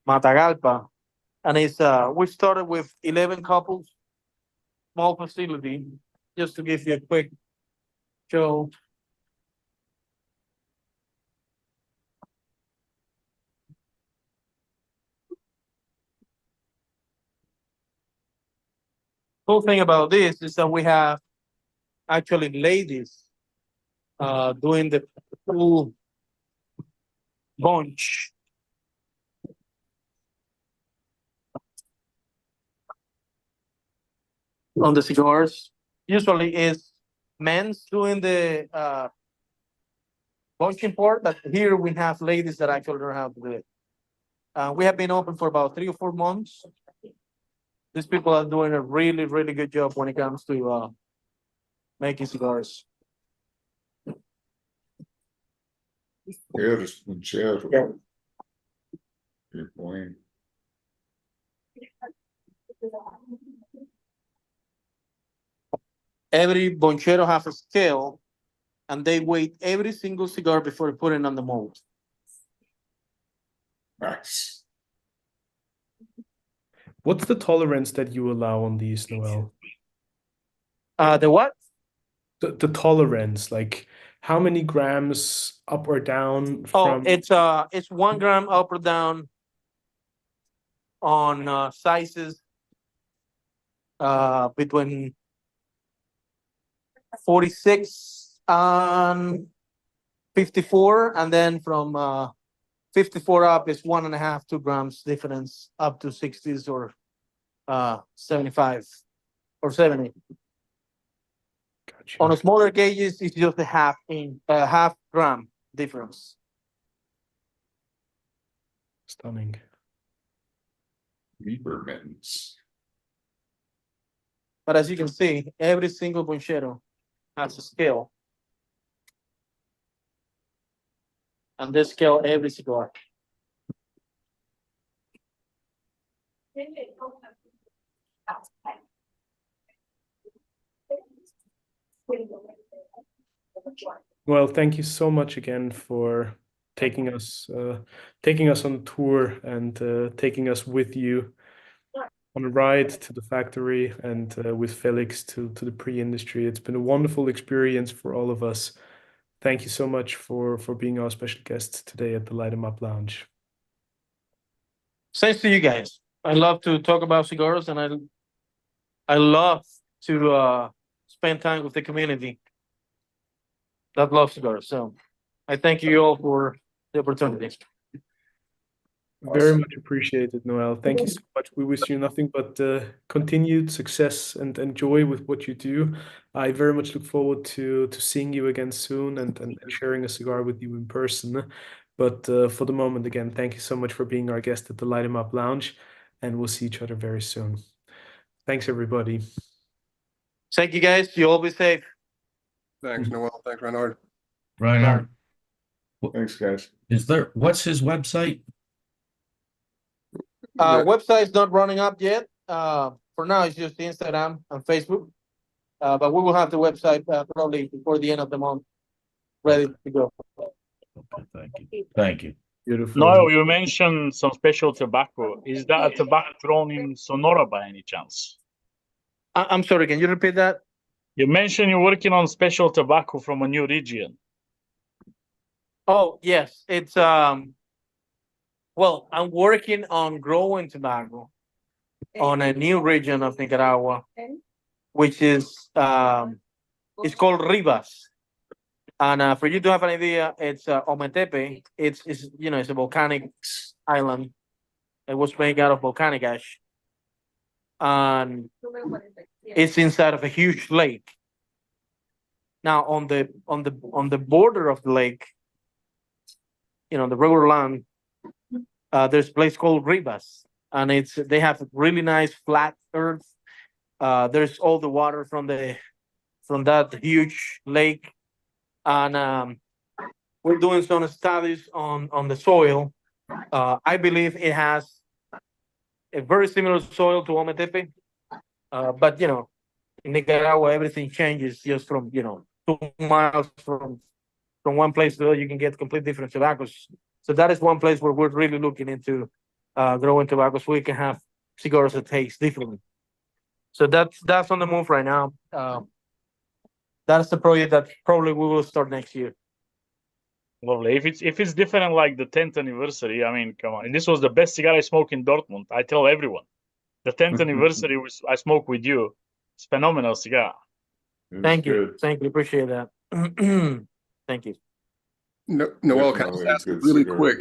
Matagalpa. And we started with 11 couples, small facility, just to give you a quick show. Cool thing about this is that we have actually ladies doing the full bunch. On the cigars. Usually is men's doing the bunching part, but here we have ladies that actually learn how to do it. We have been open for about 3 or 4 months. These people are doing a really, really good job when it comes to making cigars. Eres sincero. Yeah. Good point. Every bonchero has a scale, and they weigh every single cigar before putting on the mold. Nice. What's the tolerance that you allow on these, Noel? The what? The tolerance, like how many grams up or down Oh, from? it's 1 gram up or down on sizes between 46 and 54, and then from 54 up is 1.5, 2 grams difference up to 60s or 75 or 70. Gotcha. On a smaller gauges, it's just a half gram difference. Stunning. Lieber mittens. But as you can see, every single bonchero has a scale. And they scale every cigar. Well, thank you so much again for taking us on tour and taking us with you on a ride to the factory and with Felix to the pre-industry. It's been a wonderful experience for all of us. Thank you so much for being our special guest today at the Light 'em Up Lounge. Thanks to you guys. I love to talk about cigars, and I love to spend time with the community that loves cigars. So I thank you all for the opportunity. Very much appreciated, Noel. Thank you so much. We wish you nothing but continued success and joy with what you do. I very much look forward to seeing you again soon and sharing a cigar with you in person. But for the moment, again, thank you so much for being our guest at the Light 'em Up Lounge, and we'll see each other very soon. Thanks, everybody. Thank you guys. You all be safe. Thanks, Noel. Thanks, Reinhard. Reinhard, Thanks, guys. what's his website? Website's not running up yet. For now, it's just Instagram and Facebook. But we will have the website probably before the end of the month ready to go. Okay, thank you. Thank you. Beautiful. Noel, you mentioned some special tobacco. Is that a tobacco grown in Sonora by any chance? I'm sorry, can you repeat that? You mentioned you're working on special tobacco from a new region. Oh, yes. It's well, I'm working on growing tobacco on a new region of Nicaragua, which is it's called Rivas. And for you to have an idea, it's Ometepe. It's it's a volcanic island. It was made out of volcanic ash, and it's inside of a huge lake. Now on the border of the lake, the river land, there's a place called Rivas, and they have really nice flat earth. There's all the water from that huge lake, and we're doing some studies on the soil. I believe it has a very similar soil to Ometepe, but in Nicaragua everything changes just from 2 miles from one place to the other. You can get completely different tobaccos. So that is one place where we're really looking into growing tobacco, so we can have cigars that taste differently. So that's on the move right now. That's the project that probably we will start next year. Lovely. If it's different like the 10th anniversary, I mean, come on. And this was the best cigar I smoked in Dortmund. I tell everyone. The 10th anniversary I smoked with you. It's a phenomenal cigar. Thank you. Thank you. Appreciate that. Thank you. Noel, can I just ask really quick?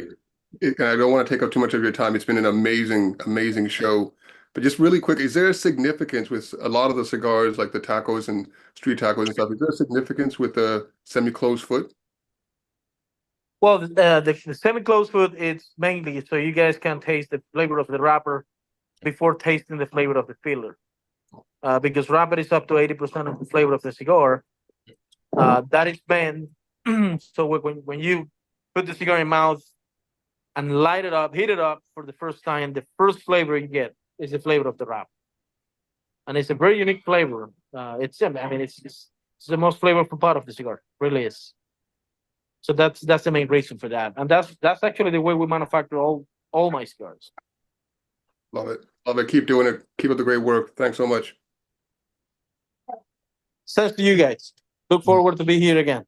And I don't want to take up too much of your time. It's been an amazing, amazing show. But just really quick, is there a significance with a lot of the cigars, like the tacos and street tacos and stuff? Is there a significance with the semi-closed foot? Well, the semi-closed food is mainly so you guys can taste the flavor of the wrapper before tasting the flavor of the filler. because wrapper is up to 80% of the flavor of the cigar. That is meant so when you put the cigar in your mouth and light it up, heat it up for the first time, the first flavor you get is the flavor of the wrap, and it's a very unique flavor. It's the most flavorful part of the cigar, really is. So that's the main reason for that, and that's actually the way we manufacture all my cigars. Love it. Love it. Keep doing it. Keep up the great work. Thanks so much. Thanks to you guys. Look forward to be here again.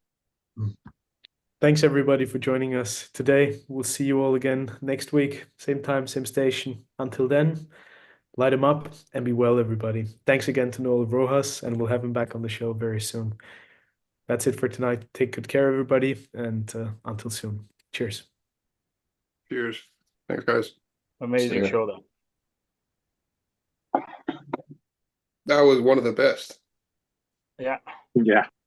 Thanks everybody for joining us today. We'll see you all again next week, same time, same station. Until then, light them up and be well, everybody. Thanks again to Noel Rojas, and we'll have him back on the show very soon. That's it for tonight. Take good care, everybody, and until soon. Cheers. Cheers. Thanks, guys. Amazing show, though. That was one of the best. Yeah. Yeah.